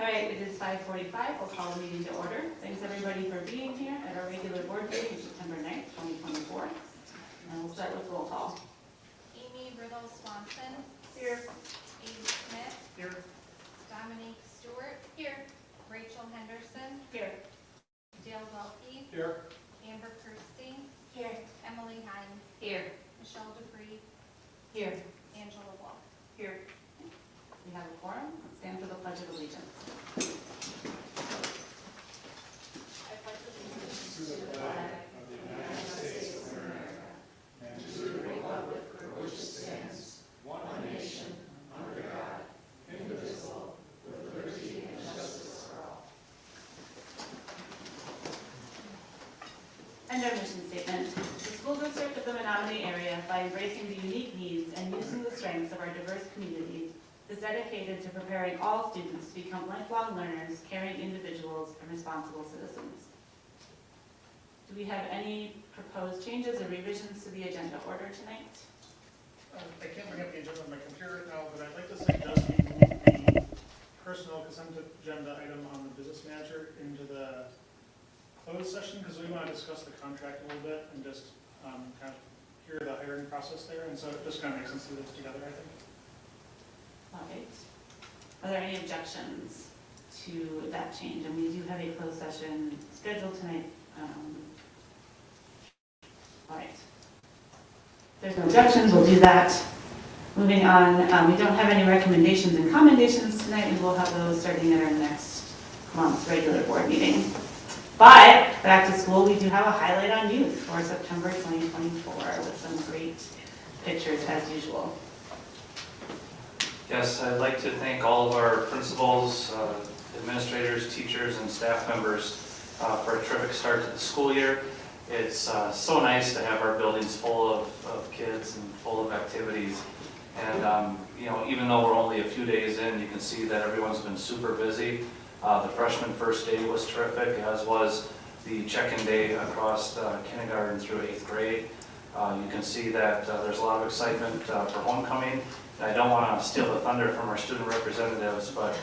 right, it is 5:45. We'll call the meeting to order. Thanks everybody for being here at our regular board meeting, September 9th, 2024. And we'll start with roll call. Amy Riddle Swanson. Here. Abe Smith. Here. Dominique Stewart. Here. Rachel Henderson. Here. Dale Welke. Here. Amber Kirstein. Here. Emily Hines. Here. Michelle Dupree. Here. Angela Walk. Here. We have a quorum. Let's stand for the Pledge of Allegiance. I pledge allegiance to the flag of the United States of America and to the republic for which it stands, one nation, under God, indivisible, with liberty and justice for all. And our mission statement. The school district of the Menomonie area, by embracing the unique needs and using the strengths of our diverse community, is dedicated to preparing all students to become lifelong learners, caring individuals, and responsible citizens. Do we have any proposed changes or revisions to the agenda order tonight? I can't bring up the agenda on my computer right now, but I'd like to suggest we move the personal consent agenda item on the business manager into the closed session, because we want to discuss the contract a little bit and just kind of hear the hiring process there, and so it just kind of makes sense to do this together, I think. All right. Are there any objections to that change? And we do have a closed session scheduled tonight. All right. If there's no objections, we'll do that. Moving on, we don't have any recommendations and commendations tonight, and we'll have those starting at our next month's regular board meeting. But back to school, we do have a highlight on youth for September 2024 with some great pictures as usual. Yes, I'd like to thank all of our principals, administrators, teachers, and staff members for a terrific start to the school year. It's so nice to have our buildings full of kids and full of activities. And you know, even though we're only a few days in, you can see that everyone's been super busy. The freshman first day was terrific, as was the check-in day across kindergarten through 8th grade. You can see that there's a lot of excitement for homecoming. I don't want to steal the thunder from our student representatives, but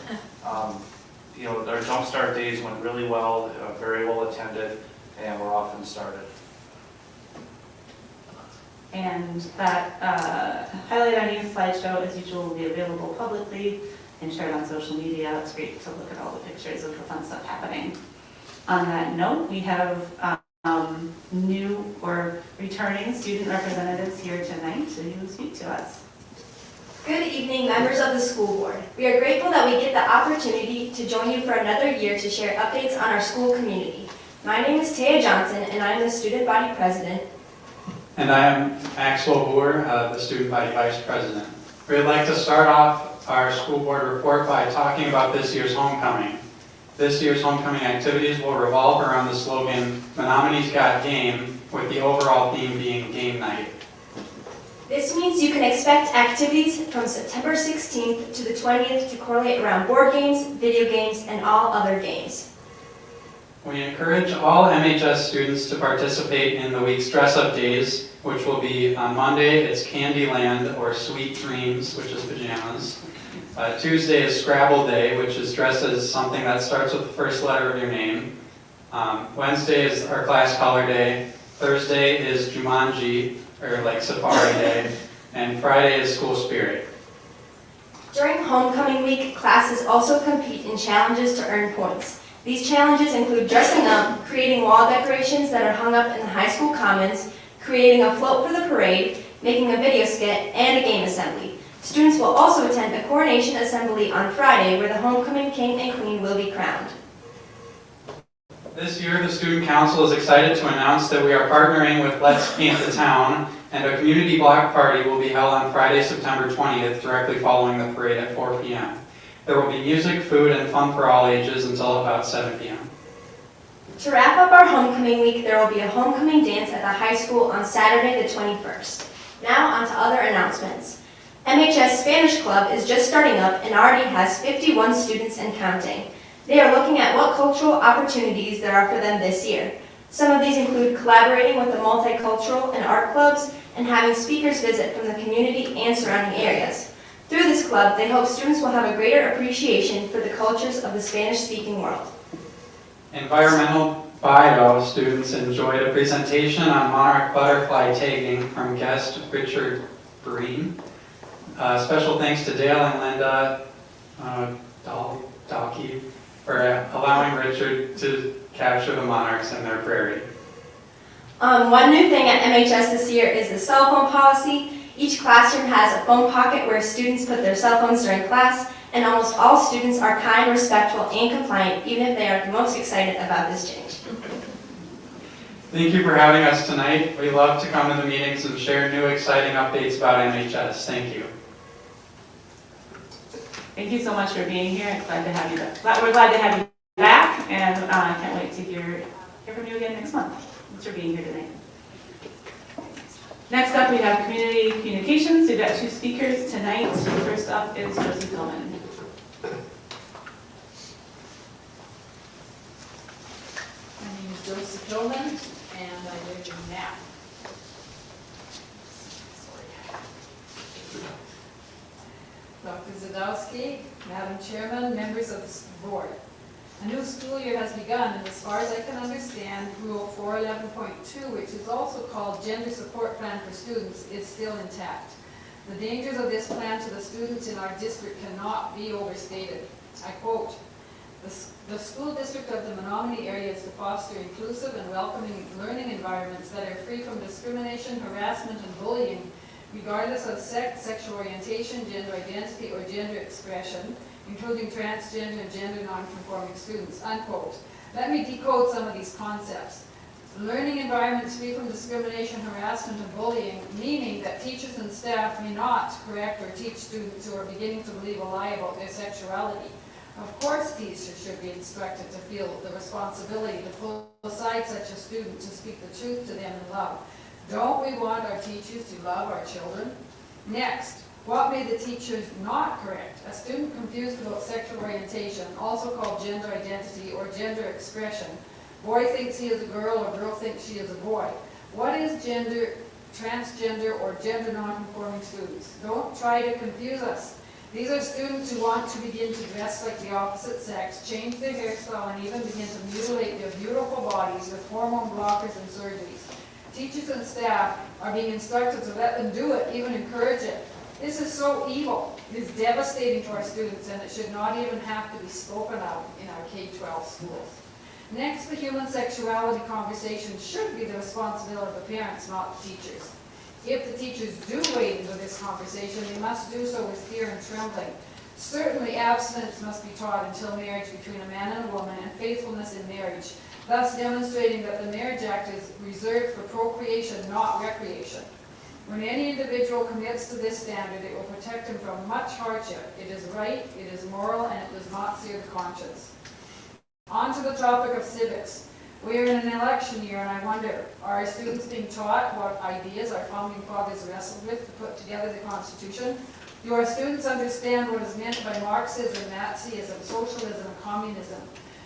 you know, our Jumpstart days went really well, very well attended, and we're off and started. And that highlight on youth slideshow, as usual, will be available publicly and shared on social media. It's great to look at all the pictures of the fun stuff happening. On that note, we have new or returning student representatives here tonight to speak to us. Good evening, members of the school board. We are grateful that we get the opportunity to join you for another year to share updates on our school community. My name is Taya Johnson, and I am the student body president. And I am Maxwell Boer, the student body vice president. We would like to start off our school board report by talking about this year's homecoming. This year's homecoming activities will revolve around the slogan, Menomonie's Got Game, with the overall theme being game night. This means you can expect activities from September 16th to the 20th to correlate around board games, video games, and all other games. We encourage all MHS students to participate in the week's dress-up days, which will be on Monday, it's Candyland or Sweet Dreams, which is pajamas. Tuesday is Scrabble Day, which is dressed as something that starts with the first letter of your name. Wednesday is our class color day. Thursday is Jumanji, or like Safari Day. And Friday is School Spirit. During homecoming week, classes also compete in challenges to earn points. These challenges include dressing up, creating wall decorations that are hung up in the high school commons, creating a float for the parade, making a video skit, and a game assembly. Students will also attend a coronation assembly on Friday where the homecoming king and queen will be crowned. This year, the Student Council is excited to announce that we are partnering with Let's Paint the Town, and a community block party will be held on Friday, September 20th, directly following the parade at 4 p.m. There will be music, food, and fun for all ages until about 7 p.m. To wrap up our homecoming week, there will be a homecoming dance at the high school on Saturday the 21st. Now on to other announcements. MHS Spanish Club is just starting up and already has 51 students and counting. They are looking at what cultural opportunities there are for them this year. Some of these include collaborating with the multicultural and art clubs and having speakers visit from the community and surrounding areas. Through this club, they hope students will have a greater appreciation for the cultures of the Spanish-speaking world. Environmental bio students enjoyed a presentation on monarch butterfly tagging from guest Richard Breen. Special thanks to Dale and Linda Dalkey for allowing Richard to capture the monarchs in their prairie. One new thing at MHS this year is the cell phone policy. Each classroom has a phone pocket where students put their cell phones during class, and almost all students are kind, respectful, and compliant, even if they are the most excited about this change. Thank you for having us tonight. We love to come to the meetings and share new exciting updates about MHS. Thank you. Thank you so much for being here. It's glad to have you back. We're glad to have you back, and I can't wait to hear from you again next month. Thanks for being here tonight. Next up, we have community communications. We've got two speakers tonight. First up is Josie Tillman. My name is Josie Tillman, and I live in Knapp. Dr. Zadowski, Madam Chairman, members of the board. A new school year has begun, and as far as I can understand, Rule 411.2, which is also called Gender Support Plan for Students, is still intact. The dangers of this plan to the students in our district cannot be overstated. I quote, "The school district of the Menomonie area is to foster inclusive and welcoming learning environments that are free from discrimination, harassment, and bullying, regardless of sex, sexual orientation, gender identity, or gender expression, including transgender and gender non-conforming students," unquote. Let me decode some of these concepts. Learning environments free from discrimination, harassment, and bullying, meaning that teachers and staff may not correct or teach students who are beginning to believe a lie about their sexuality. Of course, teachers should be instructed to feel the responsibility to pull aside such a student to speak the truth to them in love. Don't we want our teachers to love our children? Next, what may the teachers not correct? A student confused about sexual orientation, also called gender identity or gender expression. Boy thinks he is a girl or girl thinks she is a boy. What is gender, transgender, or gender non-conforming students? Don't try to confuse us. These are students who want to begin to dress like the opposite sex, change their hairstyle, and even begin to mutilate their beautiful bodies with hormone blockers and surgeries. Teachers and staff are being instructed to let them do it, even encourage it. This is so evil. It is devastating to our students, and it should not even have to be spoken of in our K-12 schools. Next, the human sexuality conversation should be the responsibility of the parents, not the teachers. If the teachers do wade into this conversation, they must do so with fear and trembling. Certainly, abstinence must be taught until marriage between a man and a woman, and faithfulness in marriage, thus demonstrating that the Marriage Act is reserved for procreation, not recreation. When any individual commits to this standard, it will protect him from much hardship. It is right, it is moral, and it does not sear the conscience. On to the topic of civics. We are in an election year, and I wonder, are our students being taught what ideas our founding fathers wrestled with to put together the Constitution? Do our students understand what is meant by Marxism, Nazism, socialism, and communism?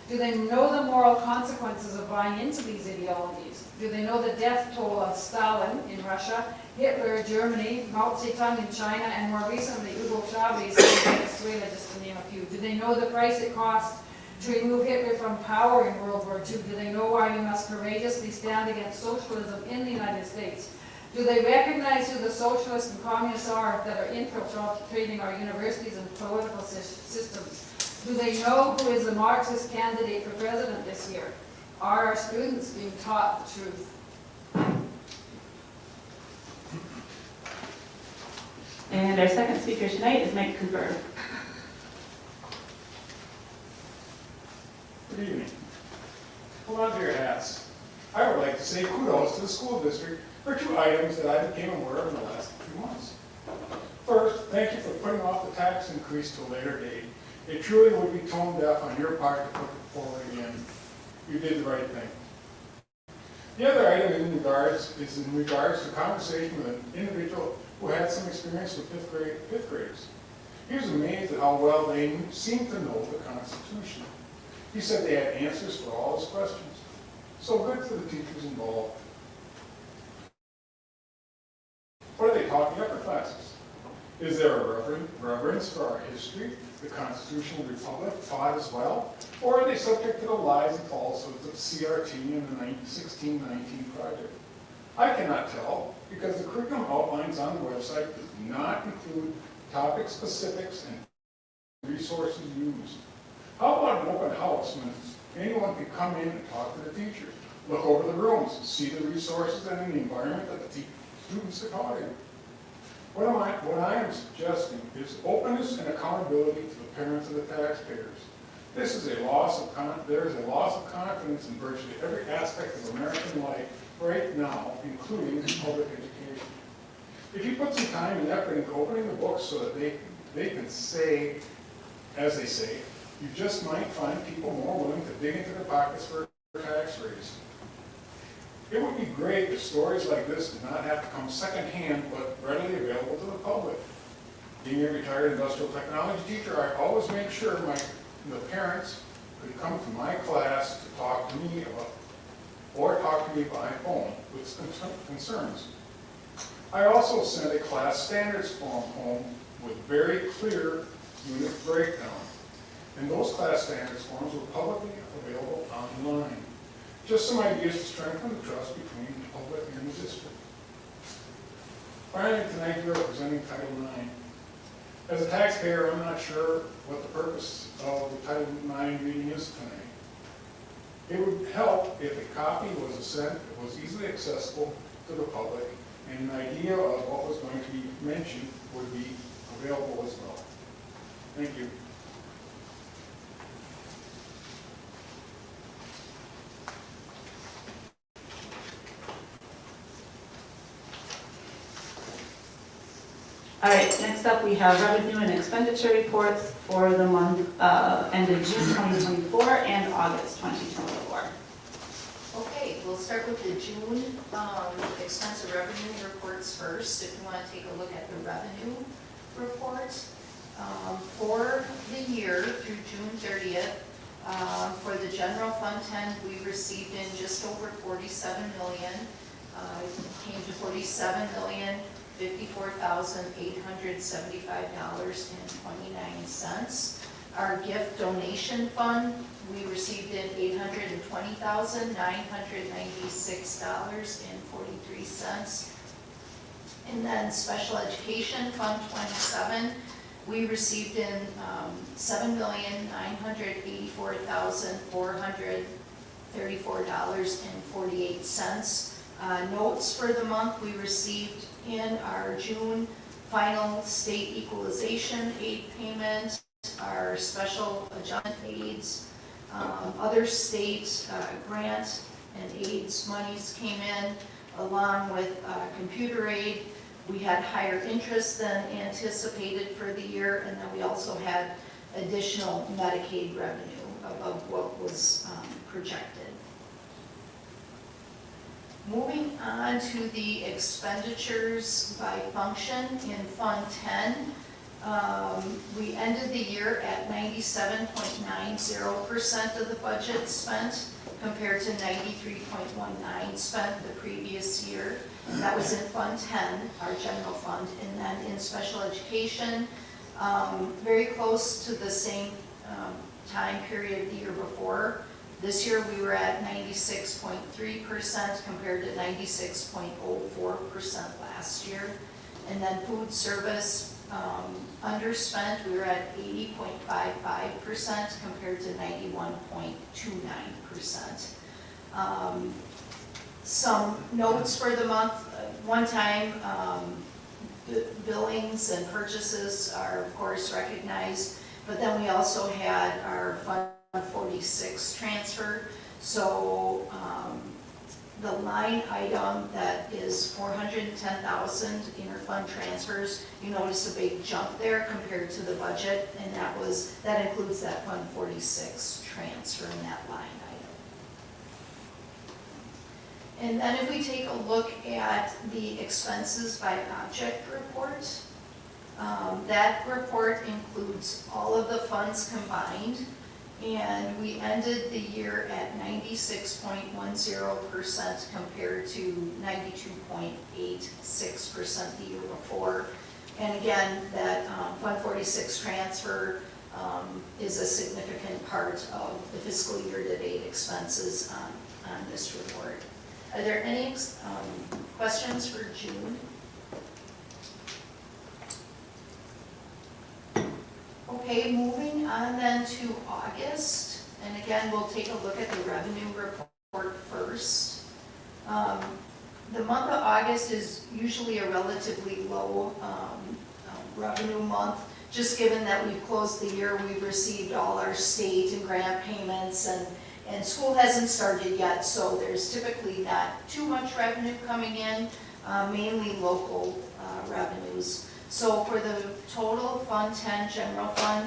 Do they know the moral consequences of buying into these ideologies? Do they know the death toll of Stalin in Russia, Hitler, Germany, Mao Zedong in China, and more recently Hugo Chavez in Venezuela, just to name a few? Do they know the price it cost to remove Hitler from power in World War II? Do they know why we must courageously stand against socialism in the United States? Do they recognize who the socialists and communists are that are infiltrating our universities and political systems? Do they know who is the Marxist candidate for president this year? Are our students being taught the truth? And our second speaker tonight is Mike Cooper. Good evening. Hold on to your hats. I would like to say kudos to the school district for two items that I became aware of in the last few months. First, thank you for putting off the tax increase to a later date. It truly would be tone deaf on your part to put it forward again. You did the right thing. The other item is in regards to a conversation with an individual who had some experience with fifth graders. He was amazed at how well they seemed to know the Constitution. He said they had answers for all his questions. So good for the teachers involved. What are they taught in the upper classes? Is there a reverence for our history, the constitutional republic fought as well? Or are they subject to the lies and falsehoods of CRT and the 1619 project? I cannot tell because the curriculum outlines on the website does not include topic specifics and resources used. How about an open house when anyone can come in and talk to the teachers, look over the rooms, see the resources and the environment that the students are taught in? What I am suggesting is openness and accountability to the parents and the taxpayers. There is a loss of confidence in virtually every aspect of American life right now, including public education. If you put some time and effort into opening the books so that they can say, as they say, you just might find people more willing to dig into their pockets for a tax raise. It would be great if stories like this did not have to come secondhand, but readily available to the public. Being a retired industrial technology teacher, I always make sure the parents could come to my class to talk to me about, or talk to me by phone with concerns. I also sent a class standards form home with very clear unit breakdown. And those class standards forms were publicly available online. Just some ideas to strengthen the trust between the public and the district. Finally, tonight we are presenting Title IX. As a taxpayer, I'm not sure what the purpose of the Title IX reading is tonight. It would help if a copy was sent that was easily accessible to the public, and an idea of what was going to be mentioned would be available as well. Thank you. All right, next up we have revenue and expenditure reports for the month ended June 2024 and August 2024. Okay, we'll start with the June expense and revenue reports first. If you want to take a look at the revenue report. For the year through June 30th, for the general fund 10, we received in just over 47 million. It came to $47,875.29. Our gift donation fund, we received in $820,996.43. And then special education fund 27, we received in $7,984,434.48. Notes for the month we received in our June final state equalization aid payment, our special adjustment aids, other state grant and aids monies came in, along with computer aid. We had higher interest than anticipated for the year, and then we also had additional Medicaid revenue above what was projected. Moving on to the expenditures by function in Fund 10, we ended the year at 97.90% of the budget spent, compared to 93.19% spent the previous year. That was in Fund 10, our general fund, and then in special education, very close to the same time period the year before. This year we were at 96.3% compared to 96.04% last year. And then food service underspent, we were at 80.55% compared to 91.29%. Some notes for the month, one time billings and purchases are of course recognized, but then we also had our Fund 46 transfer. So the line item that is 410,000 interfund transfers, you notice a big jump there compared to the budget, and that includes that Fund 46 transfer in that line item. And then if we take a look at the expenses by object report, that report includes all of the funds combined, and we ended the year at 96.10% compared to 92.86% the year before. And again, that Fund 46 transfer is a significant part of the fiscal year-to-date expenses on this report. Are there any questions for June? Okay, moving on then to August, and again, we'll take a look at the revenue report first. The month of August is usually a relatively low revenue month, just given that we've closed the year, we've received all our state and grant payments, and school hasn't started yet, so there's typically not too much revenue coming in, mainly local revenues. So for the total Fund 10 General Fund,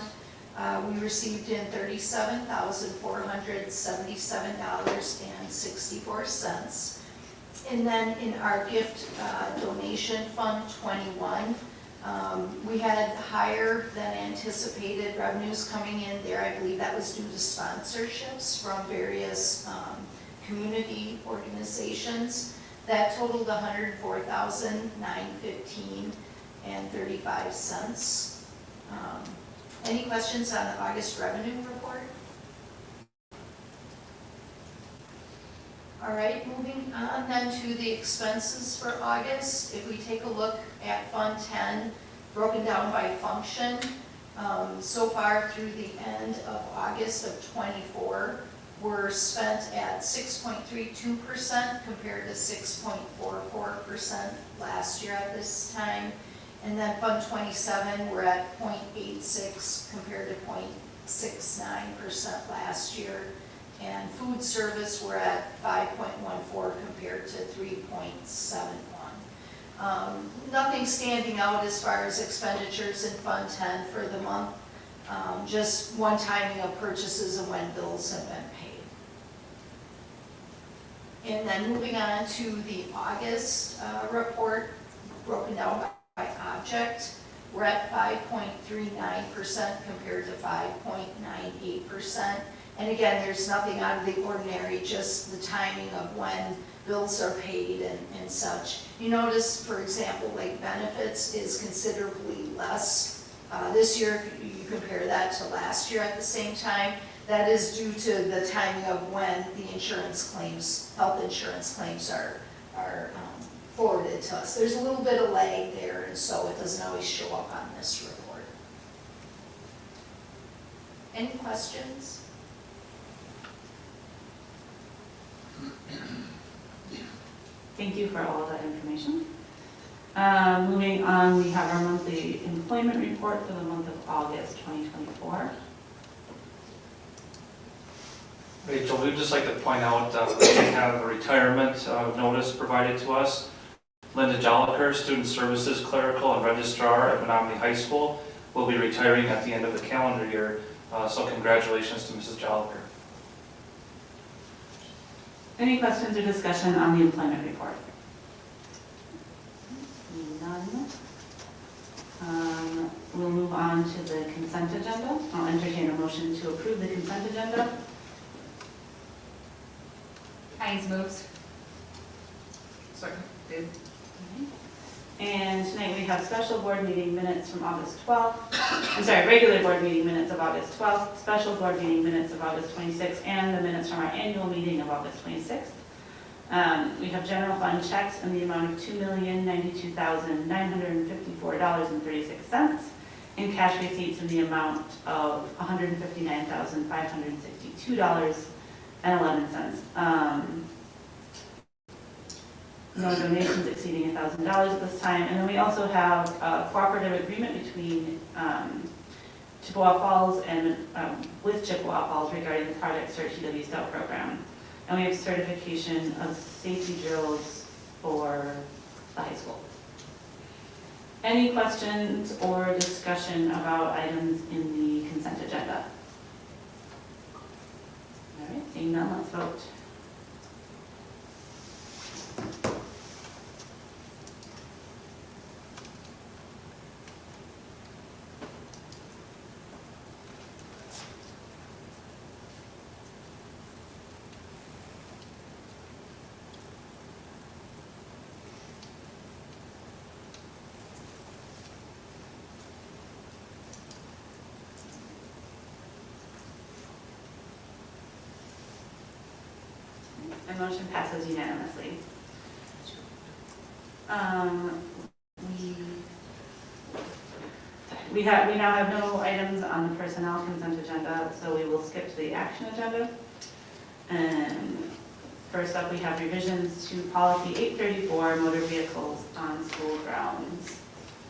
we received in $37,477.64. And then in our gift donation Fund 21, we had higher than anticipated revenues coming in there. I believe that was due to sponsorships from various community organizations. That totaled $104,915.35. Any questions on the August revenue report? All right, moving on then to the expenses for August. If we take a look at Fund 10, broken down by function, so far through the end of August of '24, we're spent at 6.32% compared to 6.44% last year at this time. And then Fund 27, we're at 0.86 compared to 0.69% last year. And food service, we're at 5.14 compared to 3.71. Nothing standing out as far as expenditures in Fund 10 for the month, just one timing of purchases and when bills have been paid. And then moving on to the August report, broken down by object, we're at 5.39% compared to 5.98%. And again, there's nothing out of the ordinary, just the timing of when bills are paid and such. You notice, for example, like benefits is considerably less this year if you compare that to last year at the same time. That is due to the timing of when the insurance claims, health insurance claims are forwarded to us. There's a little bit of lag there, and so it doesn't always show up on this report. Any questions? Thank you for all of that information. Moving on, we have our monthly employment report for the month of August 2024. Rachel, we'd just like to point out that we have a retirement notice provided to us. Linda Jolliker, Student Services Clerical and Registrar at Menomonie High School, will be retiring at the end of the calendar year. So congratulations to Mrs. Jolliker. Any questions or discussion on the employment report? None. We'll move on to the consent agenda. I'll entertain a motion to approve the consent agenda. Heinz moves. Second, Dave? And tonight we have special board meeting minutes from August 12th. I'm sorry, regular board meeting minutes of August 12th, special board meeting minutes of August 26th, and the minutes from our annual meeting of August 26th. We have general fund checks in the amount of $2,092,954.36, and cash receipts in the amount of $159,562.11. No donations exceeding $1,000 at this time. And then we also have a cooperative agreement between Chippewa Falls and with Chippewa Falls regarding the Project Search TW Scout program. And we have certification of safety drills for the high school. Any questions or discussion about items in the consent agenda? All right, seeing none, let's vote. And motion passes unanimously. We now have no items on the personnel consent agenda, so we will skip to the action agenda. And first up, we have revisions to policy 834, motor vehicles on school grounds.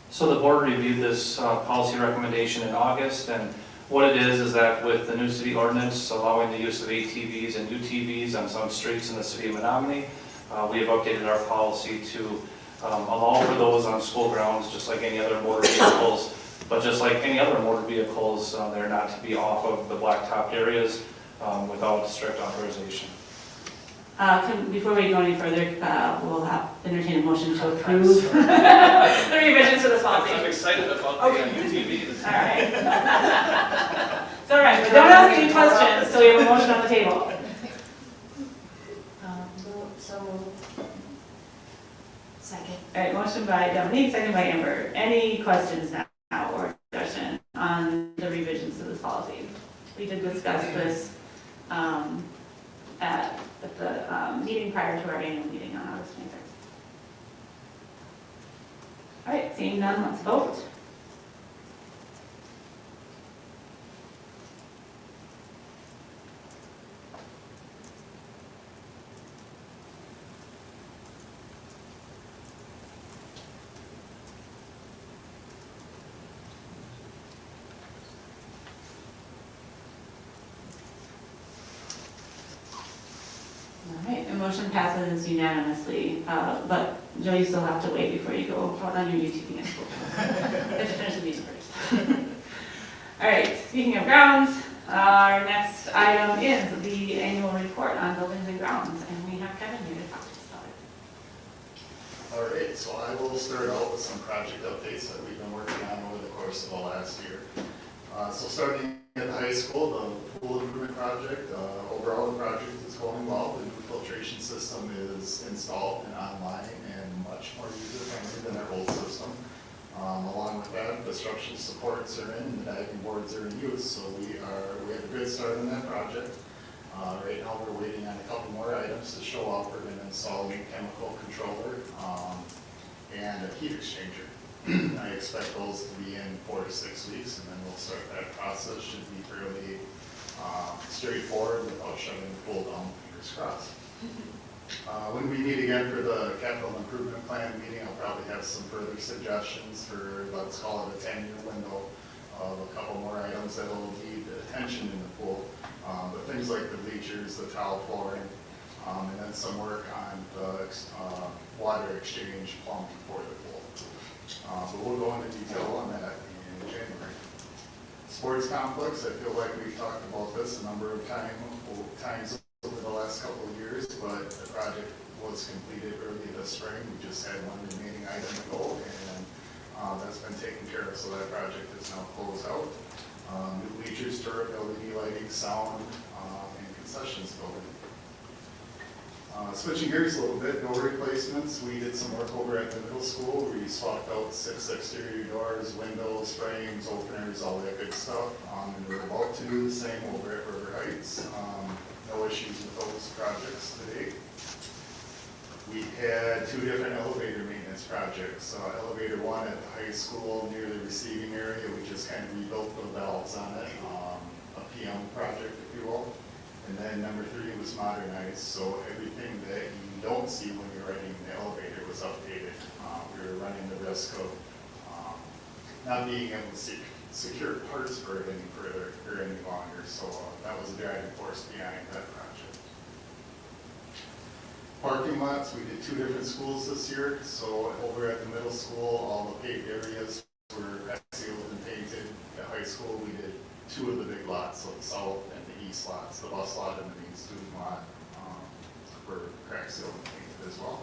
So the board reviewed this policy recommendation in August, and what it is that with the new city ordinance allowing the use of ATVs and UTVs on some streets in the city of Menomonie, we have updated our policy to allow for those on school grounds, just like any other motor vehicles. But just like any other motor vehicles, they're not to be off of the blacktop areas without strict authorization. Before we go any further, we'll have entertain a motion to approve the revisions to this policy. I'm excited about the UTVs. All right. It's all right, but don't ask any questions until we have a motion on the table. Second. All right, motion by Dominique, second by Amber. Any questions now or discussion on the revisions to this policy? We did discuss this at the meeting prior to our annual meeting on August 26th. All right, seeing none, let's vote. All right, the motion passes unanimously, but Joe, you still have to wait before you go out on your UTV in school. You have to finish the meeting first. All right, speaking of grounds, our next item is the annual report on buildings and grounds, and we have Kevin here to talk to us about it. All right, so I will start out with some project updates that we've been working on over the course of the last year. So starting at the high school, the pool improvement project, overall the project is going well. The new filtration system is installed and online and much more user-friendly than our old system. Along with that, the structural supports are in and the diving boards are in use, so we have a good start on that project. Right now we're waiting on a couple more items to show up. We're going to install a new chemical controller and a heat exchanger. I expect those to be in 4 to 6 weeks, and then we'll start that process. Should be fairly straightforward without shutting the pool down, fingers crossed. When we meet again for the capital improvement plan meeting, I'll probably have some further suggestions for, let's call it a 10-year window of a couple more items that will need attention in the pool. But things like the bleachers, the tile flooring, and then some work on the water exchange plumbing for the pool. But we'll go into detail on that in January. Sports complex, I feel like we've talked about this a number of times over the last couple of years, but the project was completed early this spring. We just had one remaining item to go, and that's been taken care of, so that project is now closed out. New bleachers, turret, LED lighting, sound, and concessions building. Switching gears a little bit, door replacements. We did some work over at the middle school. We swapped out 6 exterior doors, windows, frames, openers, all that good stuff. And we're about to do the same over at River Heights. No issues with those projects today. We had 2 different elevator maintenance projects. Elevator 1 at the high school near the receiving area, we just kind of rebuilt the valves on it. A PM project, if you will. And then number 3 was modernized, so everything that you don't see when you're riding the elevator was updated. We were running the risk of not being able to secure parts for it any further or any longer, so that was a driving force behind that project. Parking lots, we did 2 different schools this year. So over at the middle school, all the paved areas were sealed and painted. At high school, we did 2 of the big lots, so the south and the east lots, the bus lot and the main student lot were crack sealed and painted as well.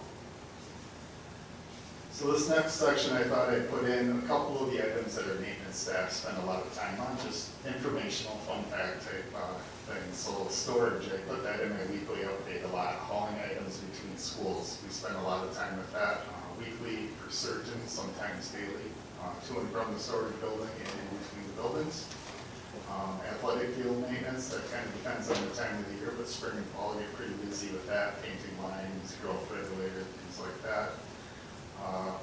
So this next section, I thought I'd put in a couple of the items that our maintenance staff spend a lot of time on, just informational, fun fact type things. So storage, I put that in my weekly update a lot, hauling items between schools. We spend a lot of time with that, weekly for certain, sometimes daily, to and from the storage building and in between the buildings. Athletic field maintenance. maintenance, that kind of depends on the time of the year, but spring and fall get pretty busy with that, painting lines, growth regulator, things like that.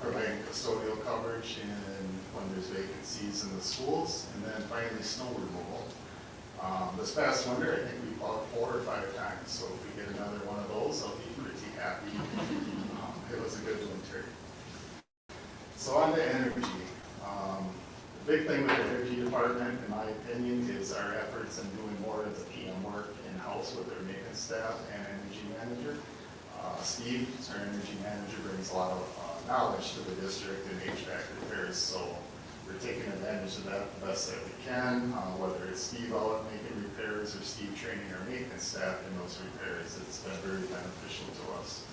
Providing custodial coverage when there's vacancies in the schools, and then finally snow removal. This past winter, I think we plowed 4 or 5 times, so if we get another one of those, I'll be pretty happy. It was a good winter. So on to energy. The big thing with the energy department, in my opinion, is our efforts in doing more of the PM work in-house with their maintenance staff and energy manager. Steve, our energy manager, brings a lot of knowledge to the district in HVAC repairs, so we're taking advantage of that the best that we can, whether it's Steve out making repairs or Steve training our maintenance staff in those repairs. It's been very beneficial to us.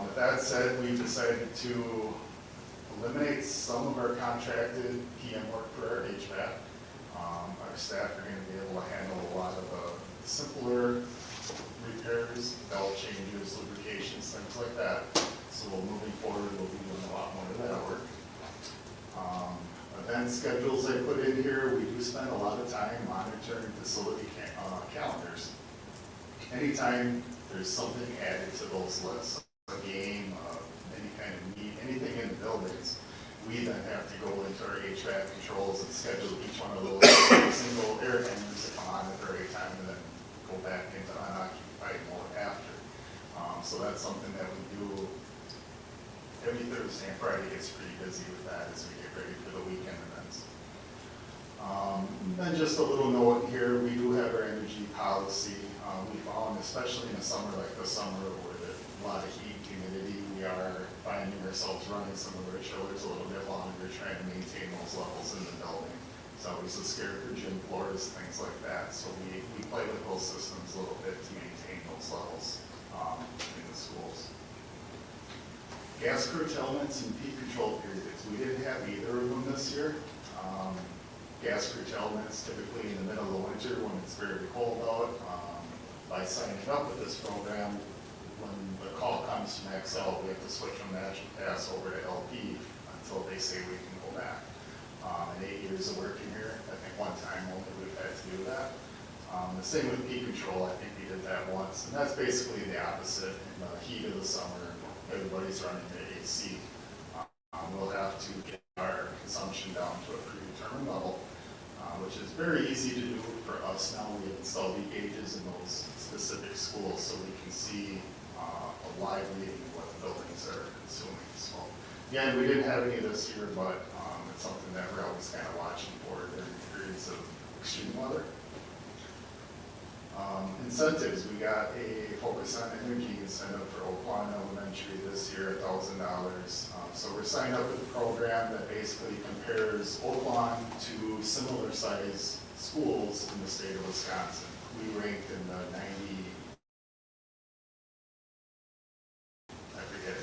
With that said, we've decided to eliminate some of our contracted PM work for our HVAC. Our staff are going to be able to handle a lot of the simpler repairs, belt changes, lubrications, things like that. So moving forward, we'll be doing a lot more of that work. Event schedules I put in here, we do spend a lot of time monitoring facility calendars. Anytime there's something added to those lists, a game, any kind of need, anything in the buildings, we then have to go into our HVAC controls and schedule each one of those single air handlers to come on at the right time and then go back into unoccupied mode after. So that's something that we do every Thursday and Friday. Gets pretty busy with that as we get ready for the weekend events. Then just a little note here, we do have our energy policy. We found, especially in a summer like the summer where there's a lot of heat, humidity, we are finding ourselves running some of our chillers a little bit longer, trying to maintain those levels in the building. It's always a scare for gym floors, things like that. So we play with those systems a little bit to maintain those levels in the schools. Gas curtailments and peak control periods. We didn't have either of them this year. Gas curtailments typically in the middle of the winter when it's very cold out. By signing up with this program, when the call comes from XL, we have to switch from natural gas over to LP until they say we can go back. In 8 years of working here, I think one time only we've had to do that. The same with peak control, I think we did that once, and that's basically the opposite. In the heat of the summer, everybody's running their AC. We'll have to get our consumption down to a predetermined level, which is very easy to do for us now. We have installed the gauges in those specific schools so we can see a live reading of what the buildings are consuming. So again, we didn't have any this year, but it's something that we're always kind of watching for during periods of extreme weather. Incentives, we got a focus on energy incentive for Oakland Elementary this year, $1,000. So we're signed up with a program that basically compares Oakland to similar size schools in the state of Wisconsin. We ranked in the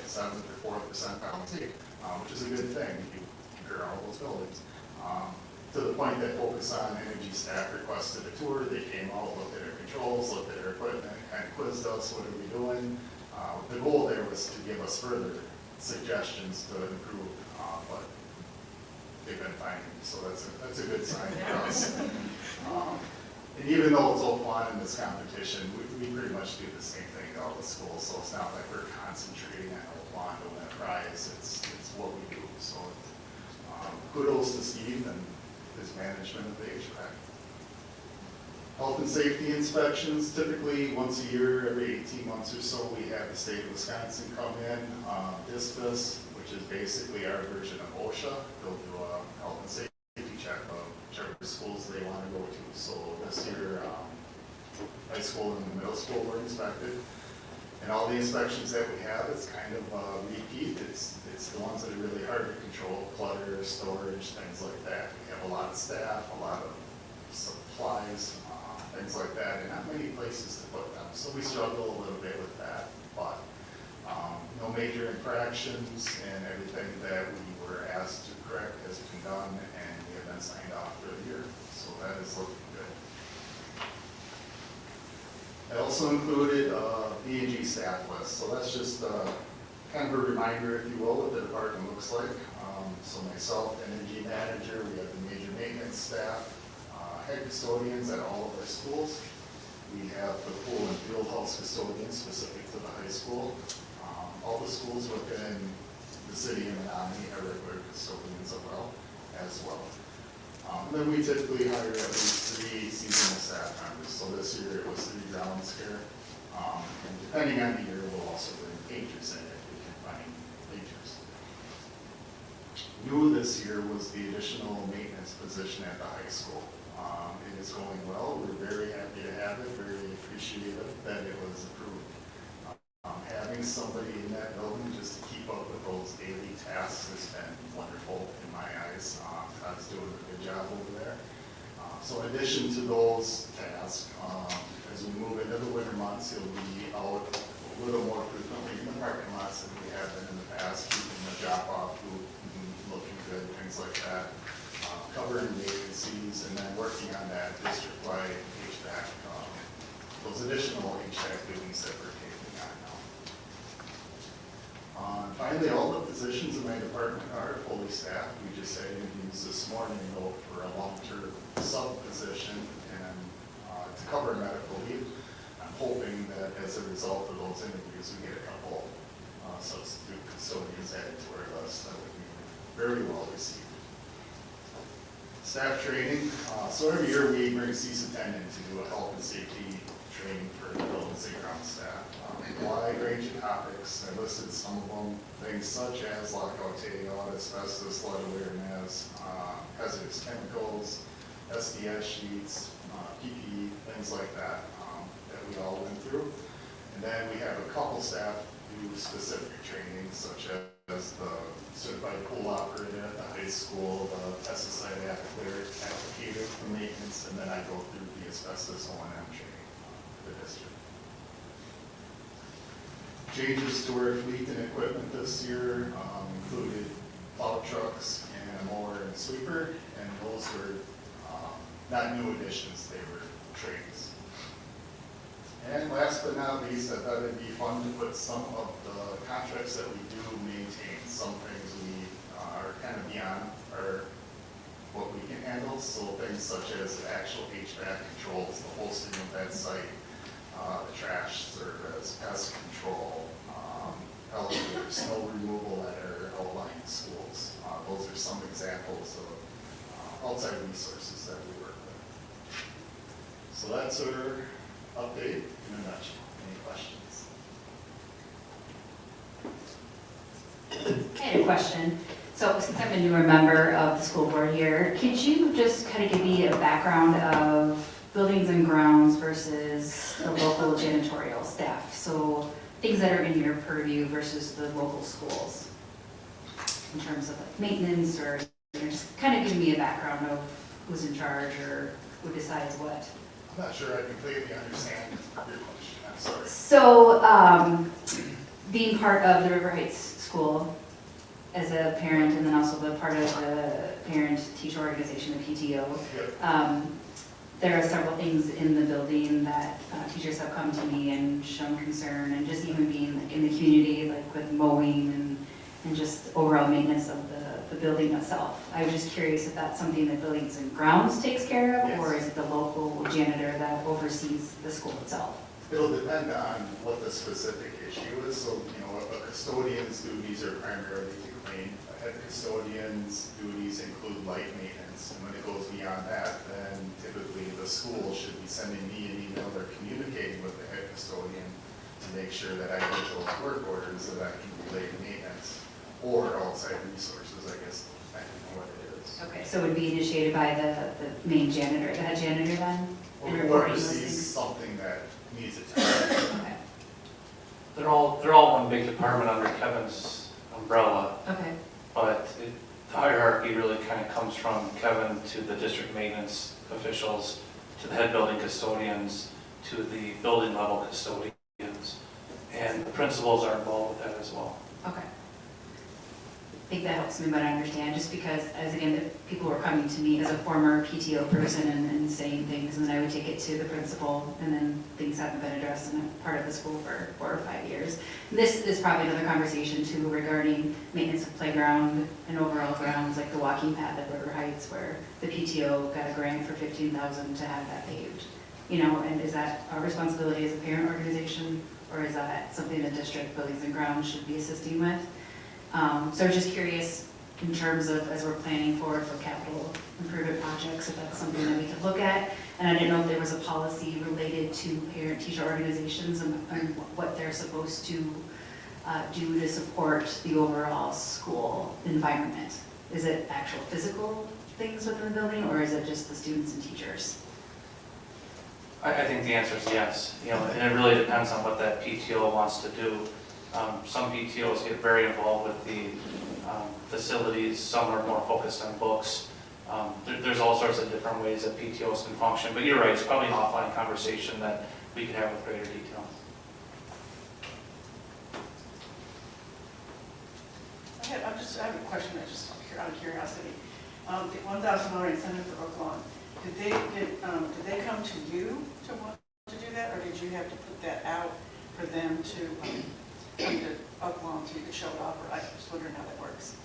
7th or 4th percentile, which is a good thing if you compare all those buildings. To the point that Focus on Energy staff requested a tour. They came out, looked at our controls, looked at our equipment, kind of quizzed us, what are we doing? The goal there was to give us further suggestions to improve, but they've been finding, so that's a good sign for us. And even though it's Oakland in this competition, we pretty much do the same thing to all the schools, so it's not like we're concentrating on Oakland to win a prize, it's what we do. So kudos to Steve and his management of the HVAC. Health and safety inspections, typically once a year, every 18 months or so, we have the state of Wisconsin come in. DISPUS, which is basically our version of OSHA, they'll do a health and safety check of whichever schools they want to go to. So this year, high school and middle school were inspected. And all the inspections that we have, it's kind of repeat. It's the ones that are really hard to control, clutter, storage, things like that. We have a lot of staff, a lot of supplies, things like that, and not many places to put them. So we struggle a little bit with that, but no major infractions, and everything that we were asked to correct has been done, and we have been signed off for the year. So that is looking good. I also included a B&G staff list, so that's just kind of a reminder, if you will, what the department looks like. So myself, energy manager, we have the major maintenance staff, head custodians at all of our schools. We have the pool and field house custodians specific to the high school. All the schools within the city of Menomonie are regular custodians as well. And then we typically hire at least 3 seasonal staff members. So this year it was 3 grounds care. And depending on the year, we'll also bring painters in if we can find painters. New this year was the additional maintenance position at the high school. It is going well. We're very happy to have it, very appreciative that it was approved. Having somebody in that building just to keep up with those daily tasks has been wonderful in my eyes. Todd's doing a good job over there. So in addition to those tasks, as we move into the winter months, he'll be out a little more frequently in the parking lots than we have been in the past, keeping the drop-off booth looking good, things like that. Covering vacancies and then working on that district-wide HVAC, those additional HVAC duties that we're taking on now. Finally, all the positions in my department are fully staffed. We just had interviews this morning though for a long-term sub position and to cover medical leave. I'm hoping that as a result of those interviews, we get a couple substitute custodians added to our list that would be very well received. Staff training, so every year we bring superintendent to do a health and safety training for the buildings and ground staff. Wide range of topics, I listed some of them, things such as lockout, takeout, asbestos, lead awareness, hazardous chemicals, SDS sheets, PPE, things like that, that we all went through. And then we have a couple staff do specific training, such as the certified pool operator at the high school, the pesticide applicator for maintenance, and then I go through the asbestos O&M training for the district. Changes to our fleet and equipment this year included plow trucks and a mower and sweeper, and those were not new additions, they were trades. And last but not least, I thought it'd be fun to put some of the contracts that we do maintain. Some things we are kind of beyond what we can handle. So things such as actual HVAC controls, the hosting of that site, the trash service, pest control, elevators, snow removal at our outlying schools. Those are some examples of outside resources that we work with. So that's our update in a nutshell. Any questions? I had a question. So since I'm a newer member of the school board here, could you just kind of give me a background of buildings and grounds versus the local janitorial staff? So things that are in your purview versus the local schools in terms of like maintenance or just kind of give me a background of who's in charge or who decides what. I'm not sure I completely understand your question. I'm sorry. So being part of the River Heights School as a parent and then also the part of the parent-teacher organization, the PTO, Yep. there are several things in the building that teachers have come to me and shown concern, and just even being like in the community, like with mowing and just overall maintenance of the building itself. I was just curious if that's something that Buildings and Grounds takes care of, Yes. or is it the local janitor that oversees the school itself? It'll depend on what the specific issue is. So, a custodian's duties are primarily to clean. A head custodian's duties include light maintenance. And when it goes beyond that, then typically the school should be sending me an email or communicating with the head custodian to make sure that I get those work orders that I can relate to maintenance or outside resources, I guess, depending on what it is. Okay, so it would be initiated by the main janitor, the head janitor then? Or And whoever reporting those sees things? something that needs attention. Okay. They're all one big department under Kevin's umbrella, Okay. but the hierarchy really kind of comes from Kevin to the district maintenance officials, to the head building custodians, to the building level custodians, and the principals are involved with that as well. Okay. I think that helps me better understand, just because, as again, the people were coming to me as a former PTO person and saying things, and and I would take it to the principal, and then things haven't been addressed in a part of the school for 4 or 5 years. This is probably another conversation too regarding maintenance of playground and overall grounds, like the walking path at River Heights, where the PTO got a grant for $15,000 to have that paved. You know, and is that our responsibility as a parent organization, or is that something the district buildings and grounds should be assisting with? So I was just curious in terms of, as we're planning forward for capital improvement projects, if that's something that we could look at. And I didn't know if there was a policy related to parent-teacher organizations and what they're supposed to do to support the overall school environment. Is it actual physical things within the building, or is it just the students and teachers? I think the answer is yes, you know, and it really depends on what that PTO wants to do. Some PTOs get very involved with the facilities, some are more focused on books. There's all sorts of different ways that PTOs can function, but you're right, it's probably an offline conversation that we could have with greater detail. I have a question, just out of curiosity. The $1,000 incentive for Oak Lawn, did they come to you to want to do that, or did you have to put that out for them to come to Oak Lawn so you could show it off, or I was just wondering how that works?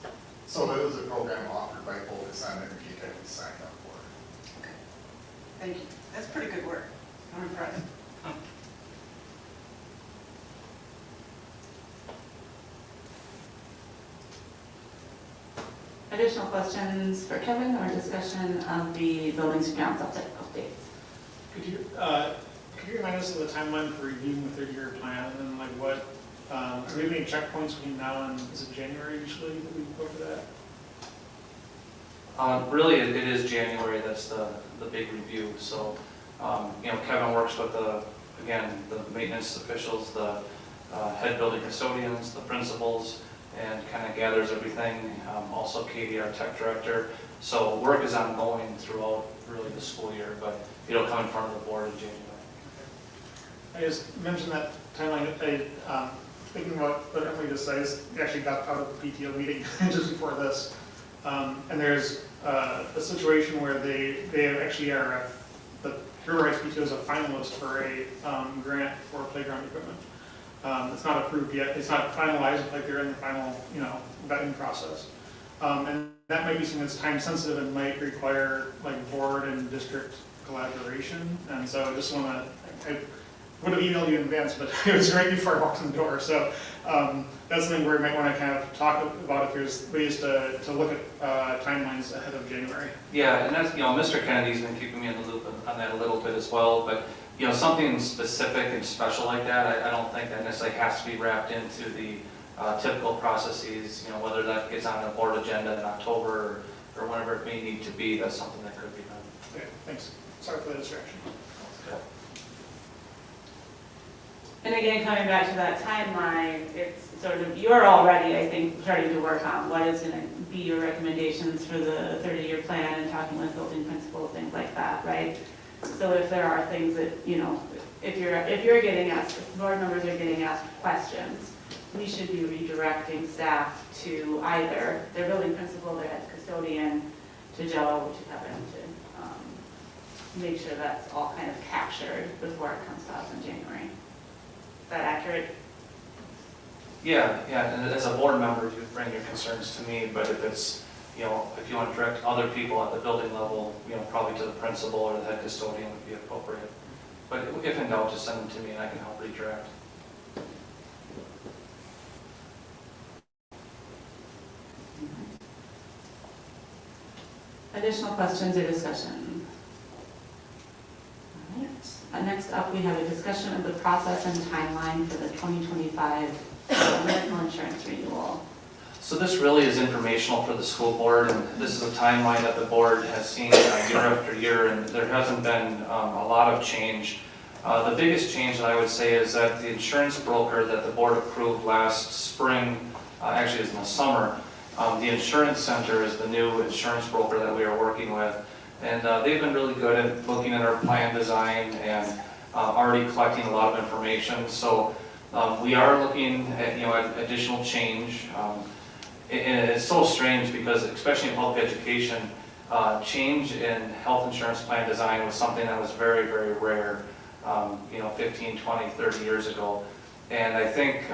So it was a program offered by Focus on Energy that we signed up for. Okay, thank you. That's pretty good work. I'm impressed. Additional questions for Kevin or discussion of the buildings and grounds updates? Could you remind us of the timeline for reviewing the 30-year plan, and then like what, are we having checkpoints between now and, is it January usually that we go for that? Really, it is January, that's the big review. So, you know, Kevin works with the maintenance officials, the head building custodians, the principals, and kind of gathers everything. Also Katie, our tech director. So work is ongoing throughout really the school year, but it'll come in front of the board in January. I just mentioned that timeline, thinking about what Emily just said, I just actually got out of the PTO meeting just before this. And there's a situation where they actually are, the River Heights PTO is a finalist for a grant for playground equipment. It's not approved yet, it's not finalized, like they're in the final, vetting process. And that might be something that's time sensitive and might require like board and district collaboration. And so I just want to, I would have emailed you in advance, but it was right before I walked in the door. So that's something where we might want to kind of talk about if there's ways to look at timelines ahead of January. Yeah, and that's, Mr. Kennedy's been keeping me in the loop on that a little bit as well, but something specific and special like that, I don't think that necessarily has to be wrapped into the typical processes, whether that gets on a board agenda in October or whenever it may need to be, that's something that could be done. Okay, thanks. Sorry for the distraction. Okay. And again, coming back to that timeline, it's sort of, you're already, I think, starting to work on what is going to be your recommendations for the 30-year plan and talking with building principals, things like that, right? So if there are things that, if you're getting asked, if board members are getting asked questions, we should be redirecting staff to either their building principal, their head custodian, to Joe, to Kevin, to make sure that's all kind of captured before it comes to us in January. Is that accurate? Yeah, and as a board member, you bring your concerns to me, but if it's, if you want to direct other people at the building level, probably to the principal or the head custodian would be appropriate. But if in doubt, just send them to me and I can help redirect. Additional questions or discussion? All right. Next up, we have a discussion of the process and timeline for the 2025 medical insurance renewal. So this really is informational for the school board, and this is a timeline that the board has seen year after year, and there hasn't been a lot of change. The biggest change that I would say is that the insurance broker that the board approved last spring, actually it was in the summer, the insurance center is the new insurance broker that we are working with, and they've been really good at looking at our plan design and already collecting a lot of information. So we are looking at at additional change. And it's so strange because, especially in public education, change in health insurance plan design was something that was very, very rare, 15, 20, 30 years ago. And I think,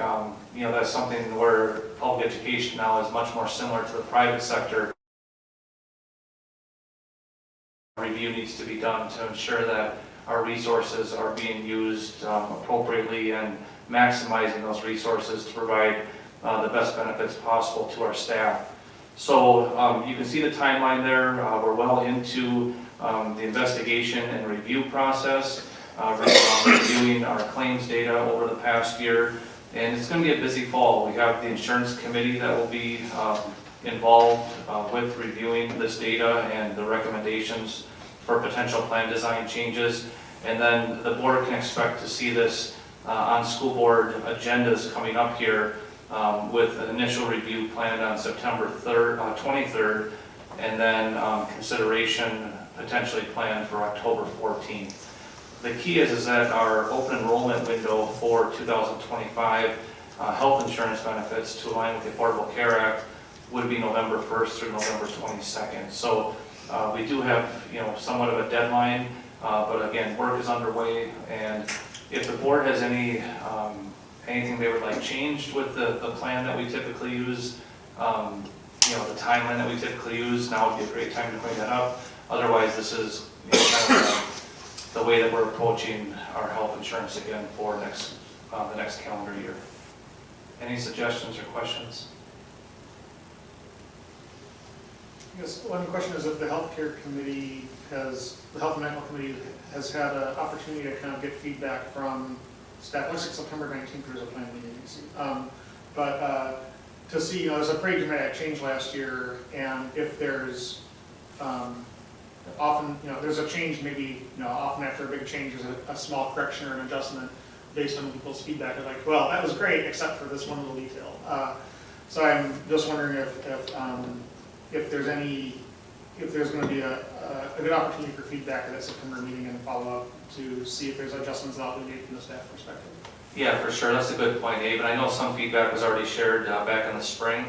that's something where public education now is much more similar to the private sector. Review needs to be done to ensure that our resources are being used appropriately and maximizing those resources to provide the best benefits possible to our staff. So you can see the timeline there. We're well into the investigation and review process, reviewing our claims data over the past year. And it's going to be a busy fall. We have the insurance committee that will be involved with reviewing this data and the recommendations for potential plan design changes. And then the board can expect to see this on school board agendas coming up here with an initial review planned on September 23rd, and then consideration potentially planned for October 14th. The key is that our open enrollment window for 2025 health insurance benefits to align with the Affordable Care Act would be November 1st through November 22nd. So we do have, somewhat of a deadline, but again, work is underway. And if the board has anything they would like changed with the plan that we typically use, the timeline that we typically use, now would be a great time to bring that up. Otherwise, this is kind of the way that we're approaching our health insurance again for the next calendar year. Any suggestions or questions? I guess one question is if the healthcare committee the health and medical committee has had an opportunity to kind of get feedback from staff. Looks like September 19th there's a plan meeting. But to see, there's a pretty dramatic change last year, and if there's often, there's a change maybe, often after a big change there's a small correction or an adjustment based on people's feedback. They're like, well, that was great except for this one little detail. So I'm just wondering if there's going to be a good opportunity for feedback at that September meeting and follow up to see if there's adjustments that will be made from the staff perspective. Yeah, for sure. That's a good point, Abe. And I know some feedback was already shared back in the spring.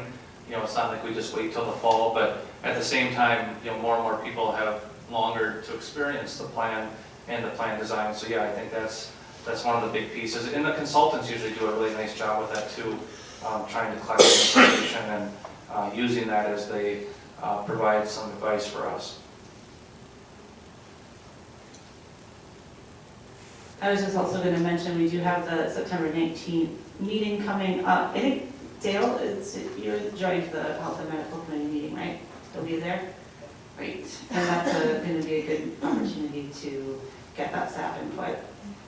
It's not like we just wait till the fall, but at the same time, more and more people have longer to experience the plan and the plan design. So yeah, I think that's one of the big pieces. And the consultants usually do a really nice job with that too, trying to collect information and using that as they provide some advice for us. I was just also going to mention, we do have the September 19th meeting coming up. I think Dale, you're joining the Health and Medical Committee meeting, right? You'll be there? Great. And that's going to be a good opportunity to get that staff input.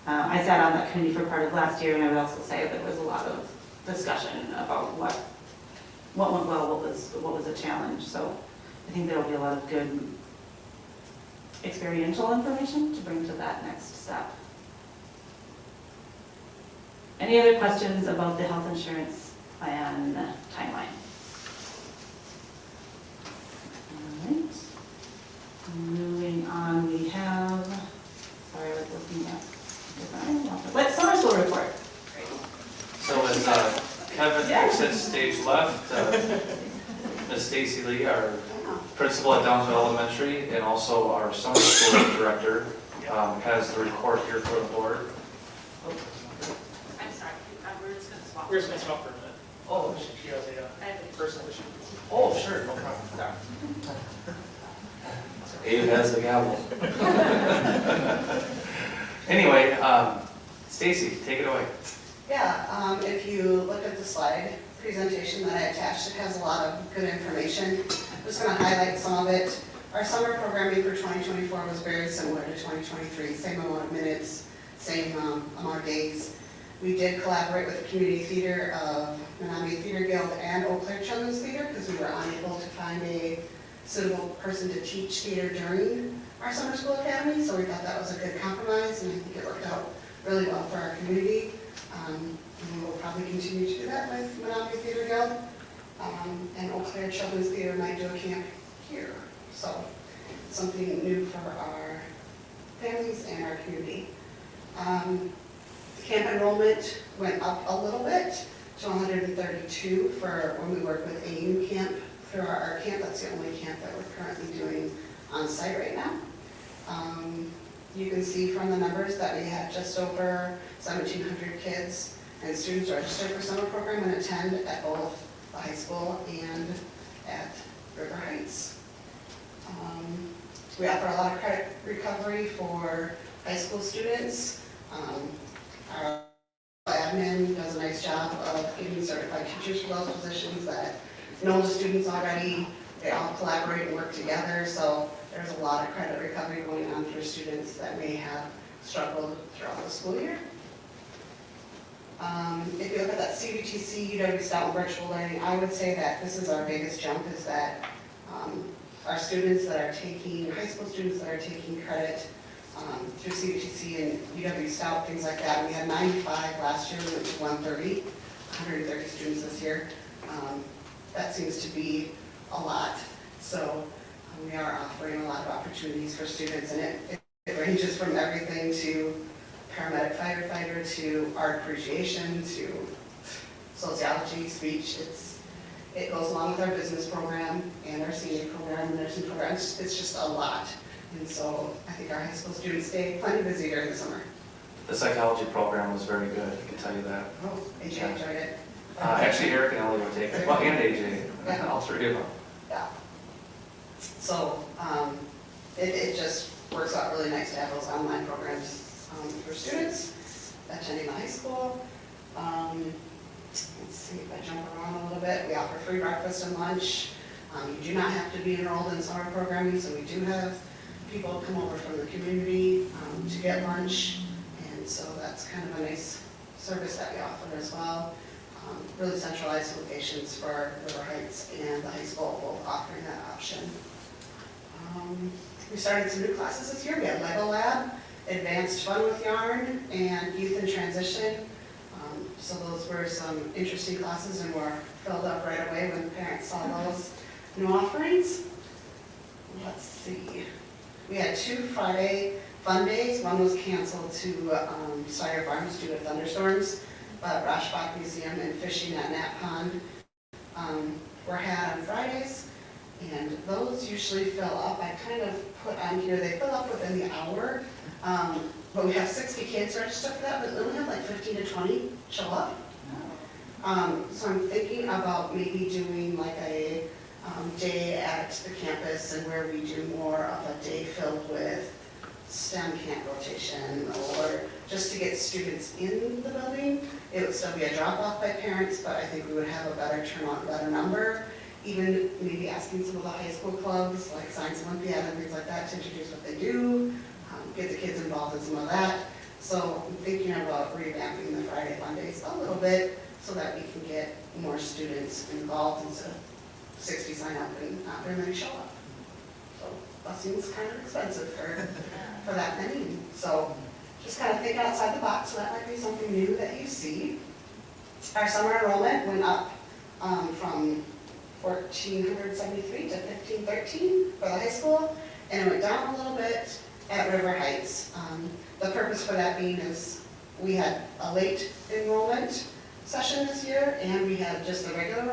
I sat on that committee for part of last year, and I would also say there was a lot of discussion about what went well, what was a challenge. So I think there will be a lot of good experiential information to bring to that next step. Any other questions about the health insurance plan timeline? All right. Moving on, we have, sorry, I was looking at, summer school report. So as Kevin exits stage left, Ms. Stacy Lee, our principal at Downsville Elementary, and also our summer school director, has the report here for the board. I'm sorry, we're just going to swap. We're just going to swap for a minute. Oh, she has a personal issue. Oh, sure, no problem. Abe has the gavel. Anyway, Stacy, take it away. Yeah, if you look at the slide presentation that I attached, it has a lot of good information. I'm just going to highlight some of it. Our summer programming for 2024 was very similar to 2023, same amount of minutes, same amount of days. We did collaborate with the community theater of Menomonie Theater Guild and Eau Claire Children's Theater because we were unable to find a suitable person to teach theater during our summer school academy, so we thought that was a good compromise, and I think it worked out really well for our community. And we will probably continue to do that with Menomonie Theater Guild. And Eau Claire Children's Theater might do a camp here, so something new for our families and our community. Camp enrollment went up a little bit to 132 for when we work with AU camp through our camp. That's the only camp that we're currently doing on site right now. You can see from the numbers that we had just over 1,700 kids and students registered for summer program and attend at both the high school and at River Heights. We offer a lot of credit recovery for high school students. Our admin does a nice job of getting certified teachers for those positions that know the students already. They all collaborate and work together, so there's a lot of credit recovery going on for students that may have struggled throughout the school year. If you look at that CBTC, UW Stoughton virtual learning, I would say that this is our biggest jump, is that our students that are taking, high school students that are taking credit through CBTC and UW Stout, things like that. We had 95 last year, we went to 130, 130 students this year. That seems to be a lot. So we are offering a lot of opportunities for students, and it ranges from everything to paramedic firefighter to art appreciation to sociology, speech. It goes along with our business program and our senior program and nursing program. It's just a lot. And so I think our high school students stay plenty busy during the summer. The psychology program was very good, I can tell you that. Oh, AJ enjoyed it. Actually, Eric and Ellie would take it, well, and AJ, Yeah. all three of them. Yeah. So it just works out really nice to have those online programs for students attending the high school. Let's see if I jump around a little bit. We offer free breakfast and lunch. You do not have to be enrolled in summer programming, so we do have people come over from the community to get lunch, and so that's kind of a nice service that we offer as well. Really centralized locations for River Heights and the high school, both offering that option. We started some new classes this year. We had Lego Lab, Advanced Fun with Yarn, and Youth in Transition. So those were some interesting classes and were filled up right away when parents saw those new offerings. Let's see. We had 2 Friday fun days. One was canceled to Sawyer Farms due to thunderstorms, but Rashbach Museum and fishing at Nat Pond were had on Fridays, and those usually fill up. I kind of put on here, they fill up within the hour, but we have 60 kids registered for that, but we only have like 15 to 20 show up. So I'm thinking about maybe doing like a day at the campus and where we do more of a day filled with STEM camp rotation, or just to get students in the building. It would still be a drop-off by parents, but I think we would have a better turnout, a better number. Even maybe asking some of the high school clubs, like Science Olympiad and things like that, to introduce what they do, get the kids involved in some of that. So I'm thinking about revamping the Friday fun days a little bit so that we can get more students involved instead of 60 sign up and not very many show up. So that seems kind of expensive for that many. So just kind of think outside the box, so that might be something new that you see. Our summer enrollment went up from 1,473 to 1,513 for the high school, and it went down a little bit at River Heights. The purpose for that being is we had a late enrollment session this year, and we had just the regular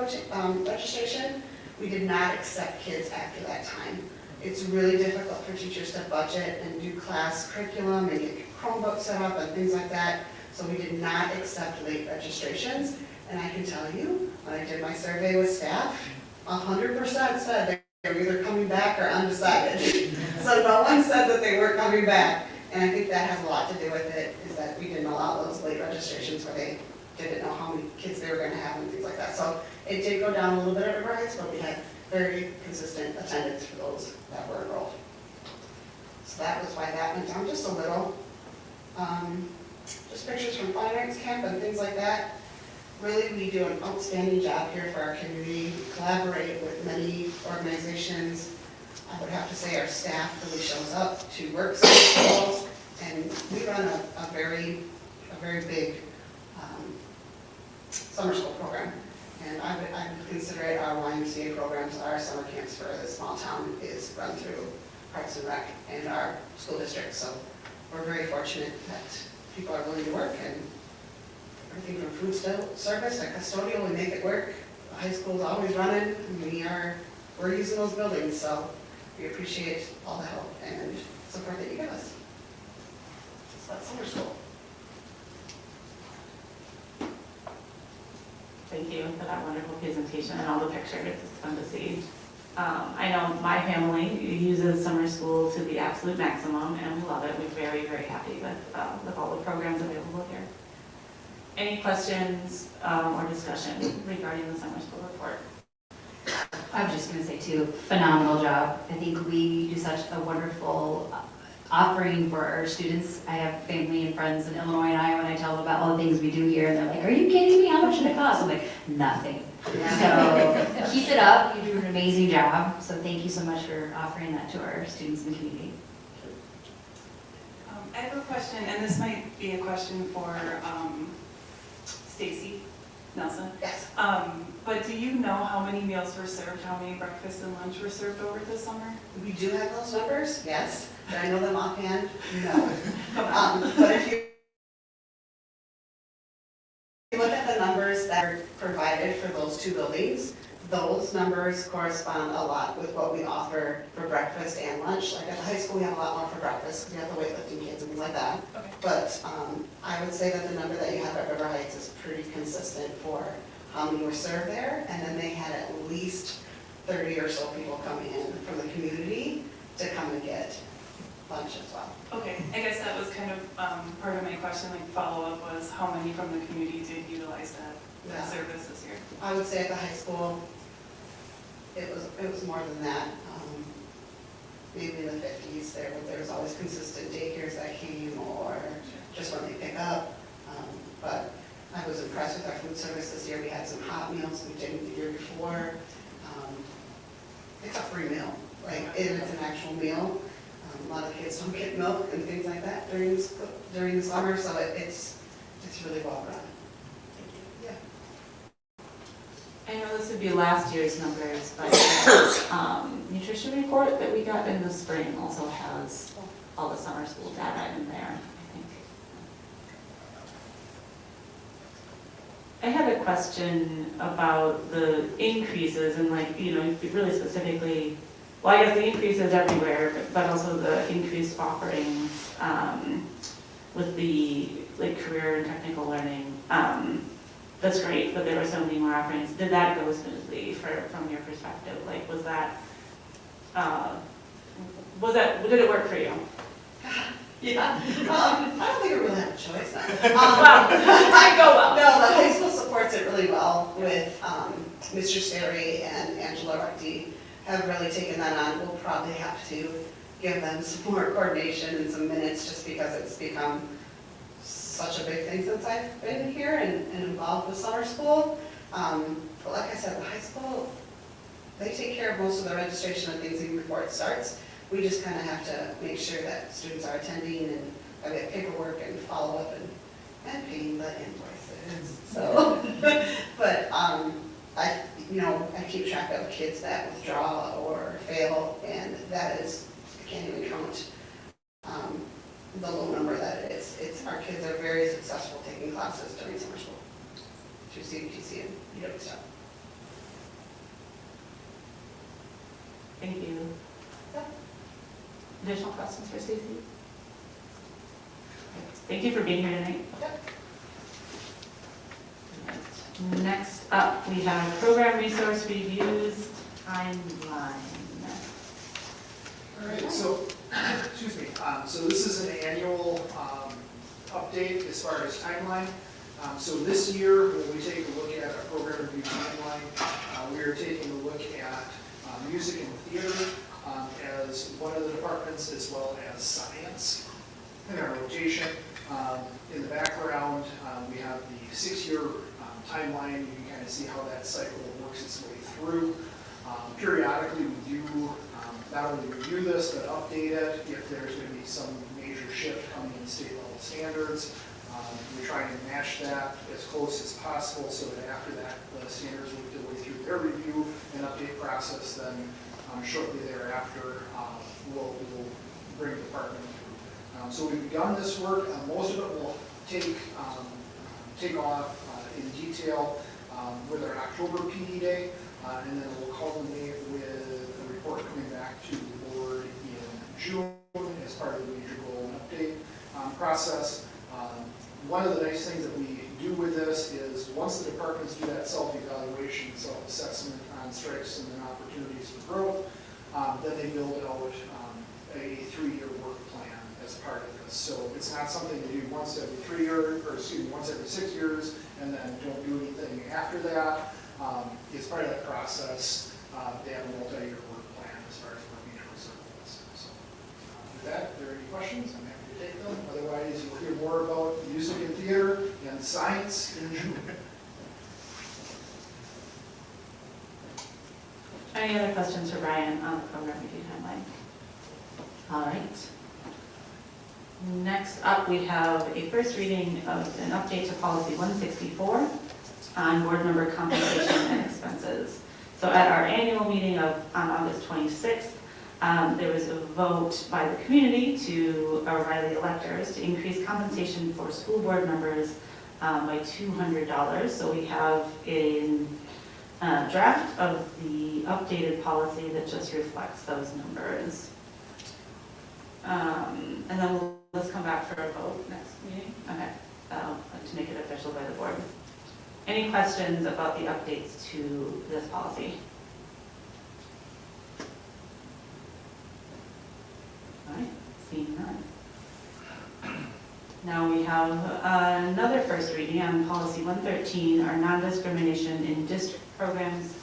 registration. We did not accept kids after that time. It's really difficult for teachers to budget and do class curriculum and get Chromebooks set up and things like that. So we did not accept late registrations. And I can tell you, when I did my survey with staff, 100% said they were either coming back or undecided. So no one said that they weren't coming back. And I think that has a lot to do with it, is that we didn't allow those late registrations where they didn't know how many kids they were going to have and things like that. So it did go down a little bit at River Heights, but we had very consistent attendance for those that were enrolled. So that was why that went down just a little. Just pictures from Fine Arts Camp and things like that. Really, we do an outstanding job here for our community. We collaborate with many organizations. I would have to say our staff really shows up to work schools, and we run a very big summer school program. And I would consider it our YMCA programs, our summer camps for this small town is run through Parks and Rec and our school district. So we're very fortunate that people are willing to work, and everything from food service to custodial, we make it work. The high school is always running, and we're using those buildings, so we appreciate all the help and support that you give us. So that's summer school. Thank you for that wonderful presentation and all the pictures. It's fun to see. I know my family uses summer school to the absolute maximum and we love it. We're very, very happy with all the programs available here. Any questions or discussion regarding the summer school report? I was just going to say too, phenomenal job. I think we do such a wonderful offering for our students. I have family and friends in Illinois and Iowa, and I tell them about all the things we do here, and they're like, "Are you kidding me? How much did it cost?" I'm like, "Nothing." So keep it up. You do an amazing job. So thank you so much for offering that to our students in the community. I have a question, and this might be a question for Stacy Nelson. Yes. But do you know how many meals were served, how many breakfast and lunch were served over the summer? We do have those numbers, yes. Do I know them offhand? No. But if you look at the numbers that are provided for those two buildings, those numbers correspond a lot with what we offer for breakfast and lunch. Like at the high school, we have a lot more for breakfast, we have the weightlifting kids and things like that. Okay. But I would say that the number that you have at River Heights is pretty consistent for how many were served there. And then they had at least 30 or so people come in from the community to come and get lunch as well. Okay, I guess that was kind of part of my question, like follow-up was how many from the community did utilize that Yeah. service this year? I would say at the high school, it was more than that. Maybe in the 50s, there was always consistent daycares that came or just when they pick up. But I was impressed with our food service this year. We had some hot meals we didn't the year before. It's a free meal, like it's an actual meal. A lot of kids don't get milk and things like that during the summer, so it's really well run. Yeah. I know this would be last year's numbers, but the nutrition report that we got in the spring also has all the summer school data in there, I think. I had a question about the increases and really specifically, well, I guess the increases everywhere, but also the increased offerings with the career and technical learning. That's great, but there were so many more offerings. Did that go smoothly from your perspective? Did it work for you? Yeah. I don't think we really have a choice now. I go well. No, the high school supports it really well with Mr. Sterry and Angela Recti have really taken that on. We'll probably have to give them some more coordination and some minutes just because it's become such a big thing since I've been here and involved with summer school. But like I said, the high school, they take care of most of the registration and things even before it starts. We just kind of have to make sure that students are attending and I get paperwork and follow up and paying the invoices. So, but I keep track of kids that withdraw or fail, and that is, I can't even count the low number that it is. Our kids are very successful taking classes during summer school through CBTC and EW stuff. Thank you. Additional questions for Stacy? Thank you for being here tonight. Yep. Next up, we have program resource reviews timeline. All right, so, excuse me, so this is an annual update as far as timeline. So this year, when we take a look at our program review timeline, we are taking a look at music and theater as one of the departments, as well as science in our rotation. In the background, we have the 6-year timeline. You can kind of see how that cycle works its way through. Periodically, we do not only review this, but update it if there's going to be some major shift coming in state level standards. We try and match that as close as possible so that after that, the standards work their way through their review and update process, then shortly thereafter, we'll bring the department through. So we've begun this work. Most of it will take off in detail with our October PD day, and then we'll culminate with a report coming back to the board June as part of the major goal and update process. One of the nice things that we do with this is once the departments do that self-evaluation, self-assessment on strengths and then opportunities for growth, then they build out a 3-year work plan as part of this. So it's not something they do once every 3 years, or excuse me, once every 6 years, and then don't do anything after that. It's part of that process. They have a multi-year work plan as far as working towards their goals. So with that, if there are any questions, I'm happy to take them. Otherwise, you'll hear more about music and theater and science in June. Any other questions for Brian on the program review timeline? All right. Next up, we have a first reading of an update to policy 164 on board member compensation and expenses. So at our annual meeting on August 26th, there was a vote by the community by the electors to increase compensation for school board members by $200. So we have a draft of the updated policy that just reflects those numbers. And then let's come back for a vote next meeting. Okay, to make it official by the board. Any questions about the updates to this policy? All right, seeing none. Now we have another first reading on policy 113, our non-discrimination in district programs,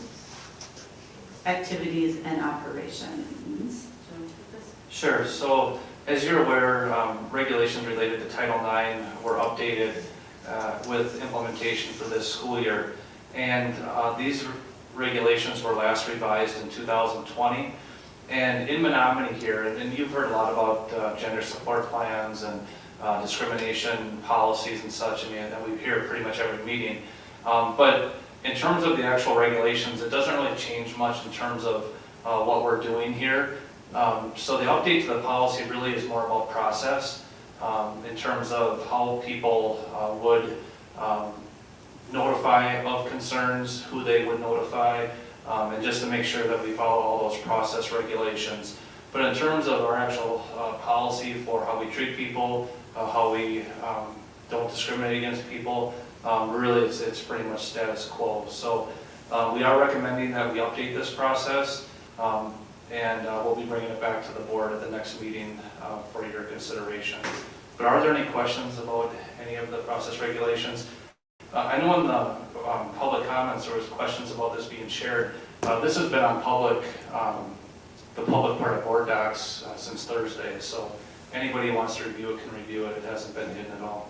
activities, and operations. Sure. So as you're aware, regulations related to Title IX were updated with implementation for this school year. And these regulations were last revised in 2020. And in Menomonie here, and you've heard a lot about gender support plans and discrimination policies and such, and we hear it pretty much every meeting. But in terms of the actual regulations, it doesn't really change much in terms of what we're doing here. So the update to the policy really is more about process in terms of how people would notify of concerns, who they would notify, and just to make sure that we follow all those process regulations. But in terms of our actual policy for how we treat people, how we don't discriminate against people, really it's pretty much status quo. So we are recommending that we update this process. And we'll be bringing it back to the board at the next meeting for your consideration. But are there any questions about any of the process regulations? I know in the public comments there was questions about this being shared. This has been on the public part of board docs since Thursday, so anybody who wants to review it can review it. It hasn't been hidden at all.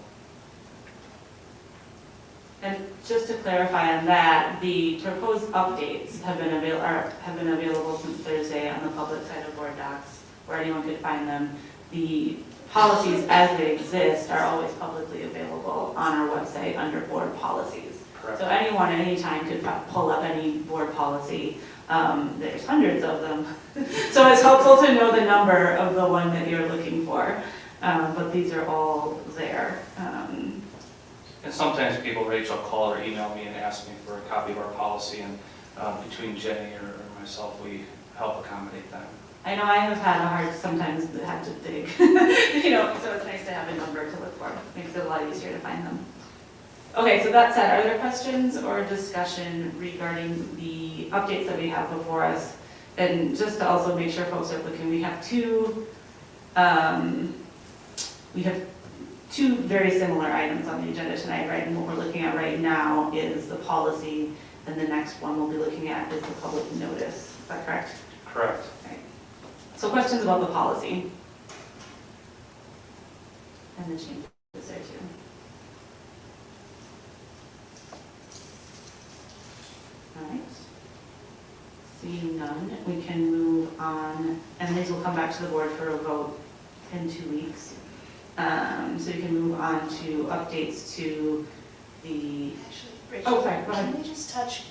And just to clarify on that, the proposed updates have been available since Thursday on the public side of board docs, where anyone could find them. The policies as they exist are always publicly available on our website under board policies. Correct. So anyone at any time could pull up any board policy. There's hundreds of them. So it's helpful to know the number of the one that you're looking for. But these are all there. And sometimes people, Rachel, call or email me and ask me for a copy of our policy, and between Jenny or myself, we help accommodate them. I know I have had a hard, sometimes had to dig, so it's nice to have a number to look for. Makes it a lot easier to find them. Okay, so that said, are there questions or discussion regarding the updates that we have before us? And just to also make sure folks are looking, we have two very similar items on the agenda tonight, right? And what we're looking at right now is the policy, and the next one we'll be looking at is the public notice. Is that correct? Correct. Right. So questions about the policy? And the changes there too. All right. Seeing none, we can move on, and these will come back to the board for a vote in 2 weeks. So you can move on to updates to the, Rachel, sorry, go ahead. can we just touch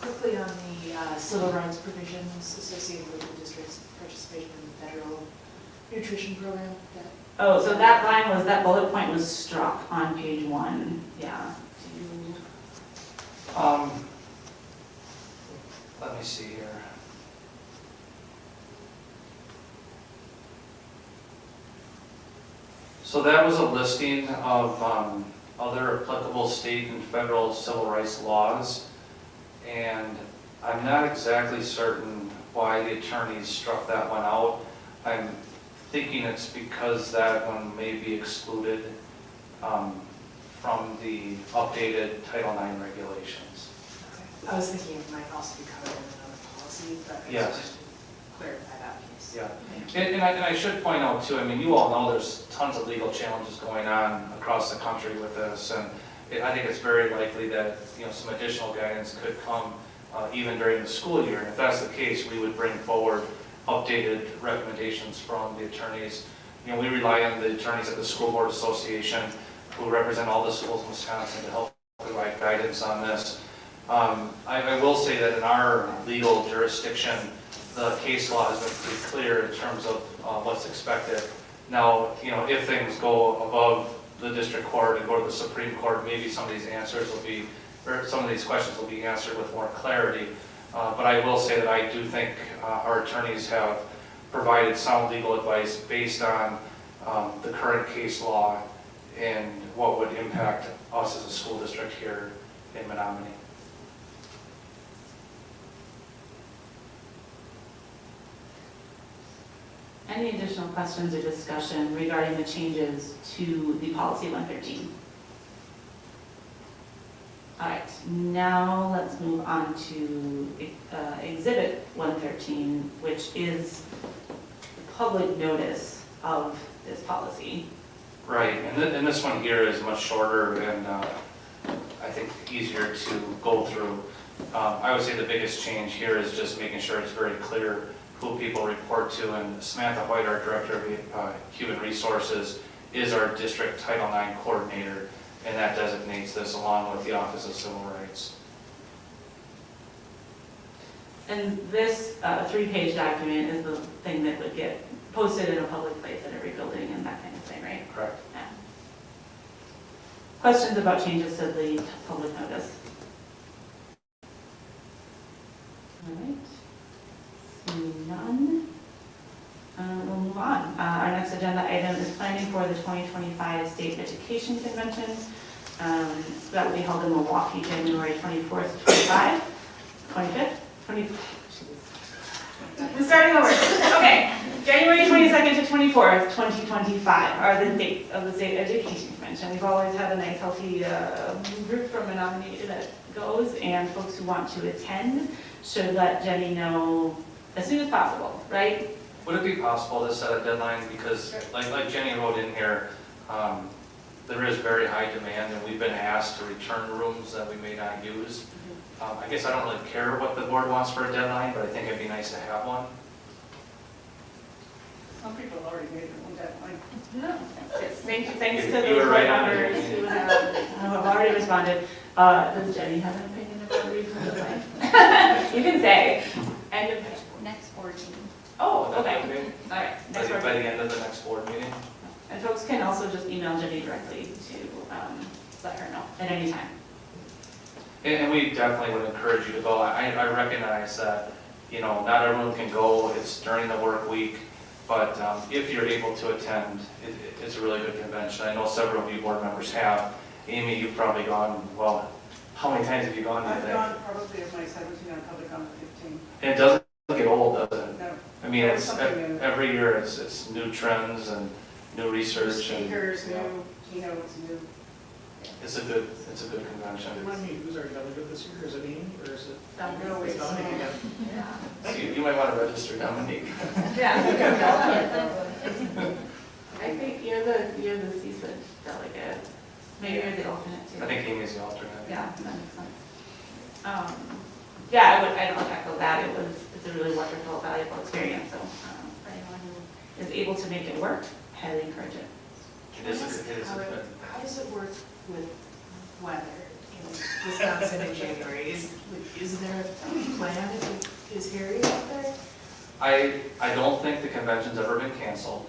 quickly on the civil rights provisions associated with the district's participation in the federal nutrition program? So that bullet point was struck on page 1, yeah. Let me see here. So that was a listing of other applicable state and federal civil rights laws. And I'm not exactly certain why the attorneys struck that one out. I'm thinking it's because that one may be excluded from the updated Title IX regulations. I was thinking it might also be covered in another policy, but I Yes. just wanted to clarify that piece. Yeah. Thank you. And I should point out too, I mean, you all know there's tons of legal challenges going on across the country with this, and I think it's very likely that, some additional guidance could come even during the school year. And if that's the case, we would bring forward updated recommendations from the attorneys. We rely on the attorneys at the School Board Association who represent all the schools in Wisconsin to help provide guidance on this. I will say that in our legal jurisdiction, the case law has been pretty clear in terms of what's expected. Now, if things go above the district court and go to the Supreme Court, maybe some of these answers will be, or some of these questions will be answered with more clarity. But I will say that I do think our attorneys have provided sound legal advice based on the current case law and what would impact us as a school district here in Menomonie. Any additional questions or discussion regarding the changes to the policy 113? All right, now let's move on to Exhibit 113, which is public notice of this policy. Right, and this one here is much shorter and I think easier to go through. I would say the biggest change here is just making sure it's very clear who people report to, and Samantha White, our Director of Human Resources, is our District Title IX Coordinator, and that designates this along with the Office of Civil Rights. And this 3-page document is the thing that would get posted in a public place at every building and that kind of thing, right? Correct. Yeah. Questions about changes to the public notice? All right. Seeing none. We'll move on. Our next agenda item is planning for the 2025 State Education Convention. That will be held in Milwaukee, January 24th to 25th. I'm starting over. Okay. January 22nd to 24th, 2025 are the dates of the State Education Convention. We've always had a nice, healthy group from Menomonie that goes, and folks who want to attend should let Jenny know as soon as possible, right? Would it be possible to set a deadline? Because like Jenny wrote in here, there is very high demand, and we've been asked to return rooms that we may not use. I guess I don't really care what the board wants for a deadline, but I think it'd be nice to have one. Some people already made their own deadline. No. Thanks to You the were board right. members who have already responded. Does Jenny have an opinion about the reason for the deadline? You can say. End of Next board meeting. Oh, okay. Okay. All right. By Next the board. end of the next board meeting. And folks can also just email Jenny directly to let her know at any time. And we definitely would encourage you to go. I recognize that, not everyone can go, it's during the work week, but if you're able to attend, it's a really good convention. I know several of you board members have. Amy, you've probably gone, well, how many times have you gone? I've gone probably of my 17, I've probably gone to 15. And it doesn't get old, does it? No. I mean, Always it's, something new. every year it's new trends and new research. and, Speakers, yeah, new keynotes, new. It's a good convention. Remind me, who's our delegate this year? Is it Amy, or is it? Dominique. It's Dominique again. Yeah. So you might want to register, Dominique. Yeah. I think you're the CSUD delegate. Maybe you're the alternate too. I think Amy's the alternate. Yeah, that makes sense. Yeah, I'd echo that. It's a really wonderful, valuable experience. So for anyone who is able to make it work, highly encourage it. It is a good. How does it work with weather in Wisconsin in January? Is there a plan if it is hairy out there? I don't think the convention's ever been canceled.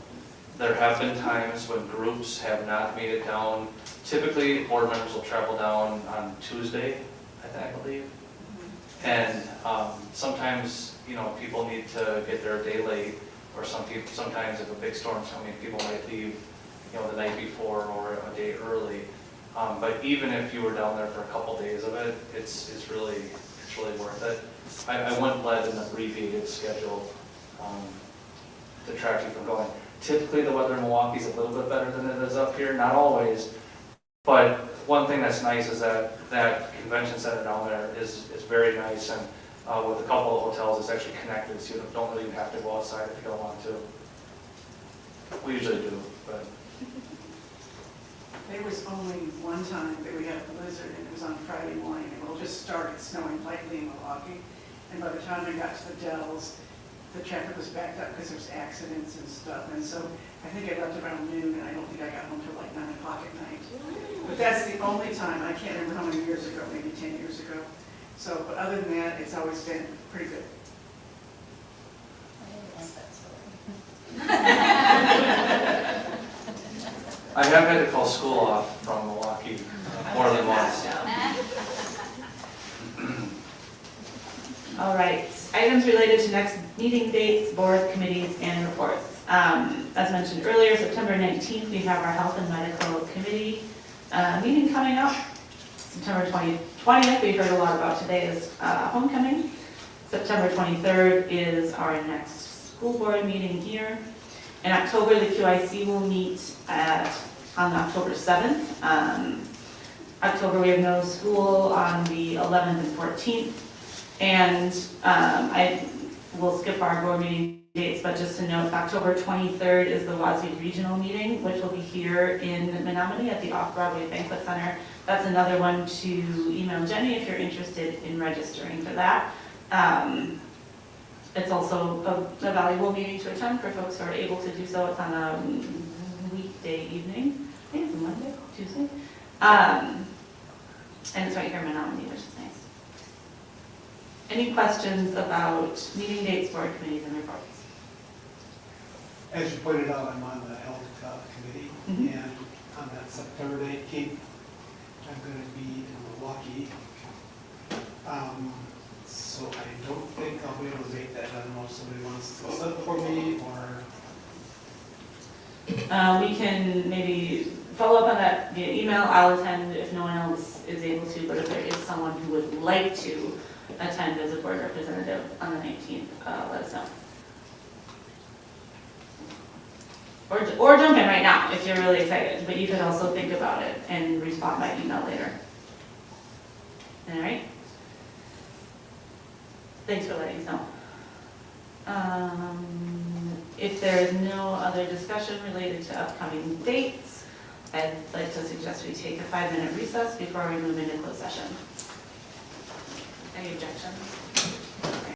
There have been times when groups have not made it down. Typically, board members will travel down on Tuesday, I believe. And sometimes, people need to get there a day late, or sometimes if a big storm's coming, people might leave the night before or a day early. But even if you were down there for a couple days of it, it's really worth it. I wouldn't let an abbreviated schedule detract you from going. Typically, the weather in Milwaukee is a little bit better than it is up here, not always. But one thing that's nice is that convention center down there is very nice, and with a couple of hotels, it's actually connected, so you don't really have to go outside if you don't want to. We usually do, but. There was only one time that we had a blizzard, and it was on Friday morning, and it just started snowing lightly in Milwaukee. And by the time we got to the Dells, the traffic was backed up because there's accidents and stuff. And so I think I left around noon, and I don't think I got home till like 9 o'clock at night. But that's the only time, I can't remember how many years ago, maybe 10 years ago. So, but other than that, it's always been pretty good. I have had to call school off from Milwaukee more than once. All right, items related to next meeting dates, board committees, and reports. As mentioned earlier, September 19th, we have our Health and Medical Committee meeting coming up. September 20th, we heard a lot about today, is homecoming. September 23rd is our next school board meeting here. In October, the QIC will meet on October 7th. October, we have no school on the 11th and 14th. And I will skip our board meeting dates, but just to note, October 23rd is the WASB regional meeting, which will be here in Menomonie at the Off-Broadway Banquet Center. That's another one to email Jenny if you're interested in registering for that. It's also a valuable meeting to attend for folks who are able to do so. It's on a weekday evening. I think it's a Monday, Tuesday. And it's right here in Menomonie, which is nice. Any questions about meeting dates, board committees, and reports? As you pointed out, I'm on the Health Committee, and on that September 19th, I'm going to be in Milwaukee. So I don't think I'll be able to make that. I don't know if somebody wants to slip for me, or... We can maybe follow up on that via email. I'll attend if no one else is able to, but if there is someone who would like to attend as a board representative on the 19th, let us know. Or jump in right now if you're really excited, but you could also think about it and respond by email later. All right? Thanks for letting us know. If there is no other discussion related to upcoming dates, I'd like to suggest we take a 5-minute recess before we move into closed session. Any objections?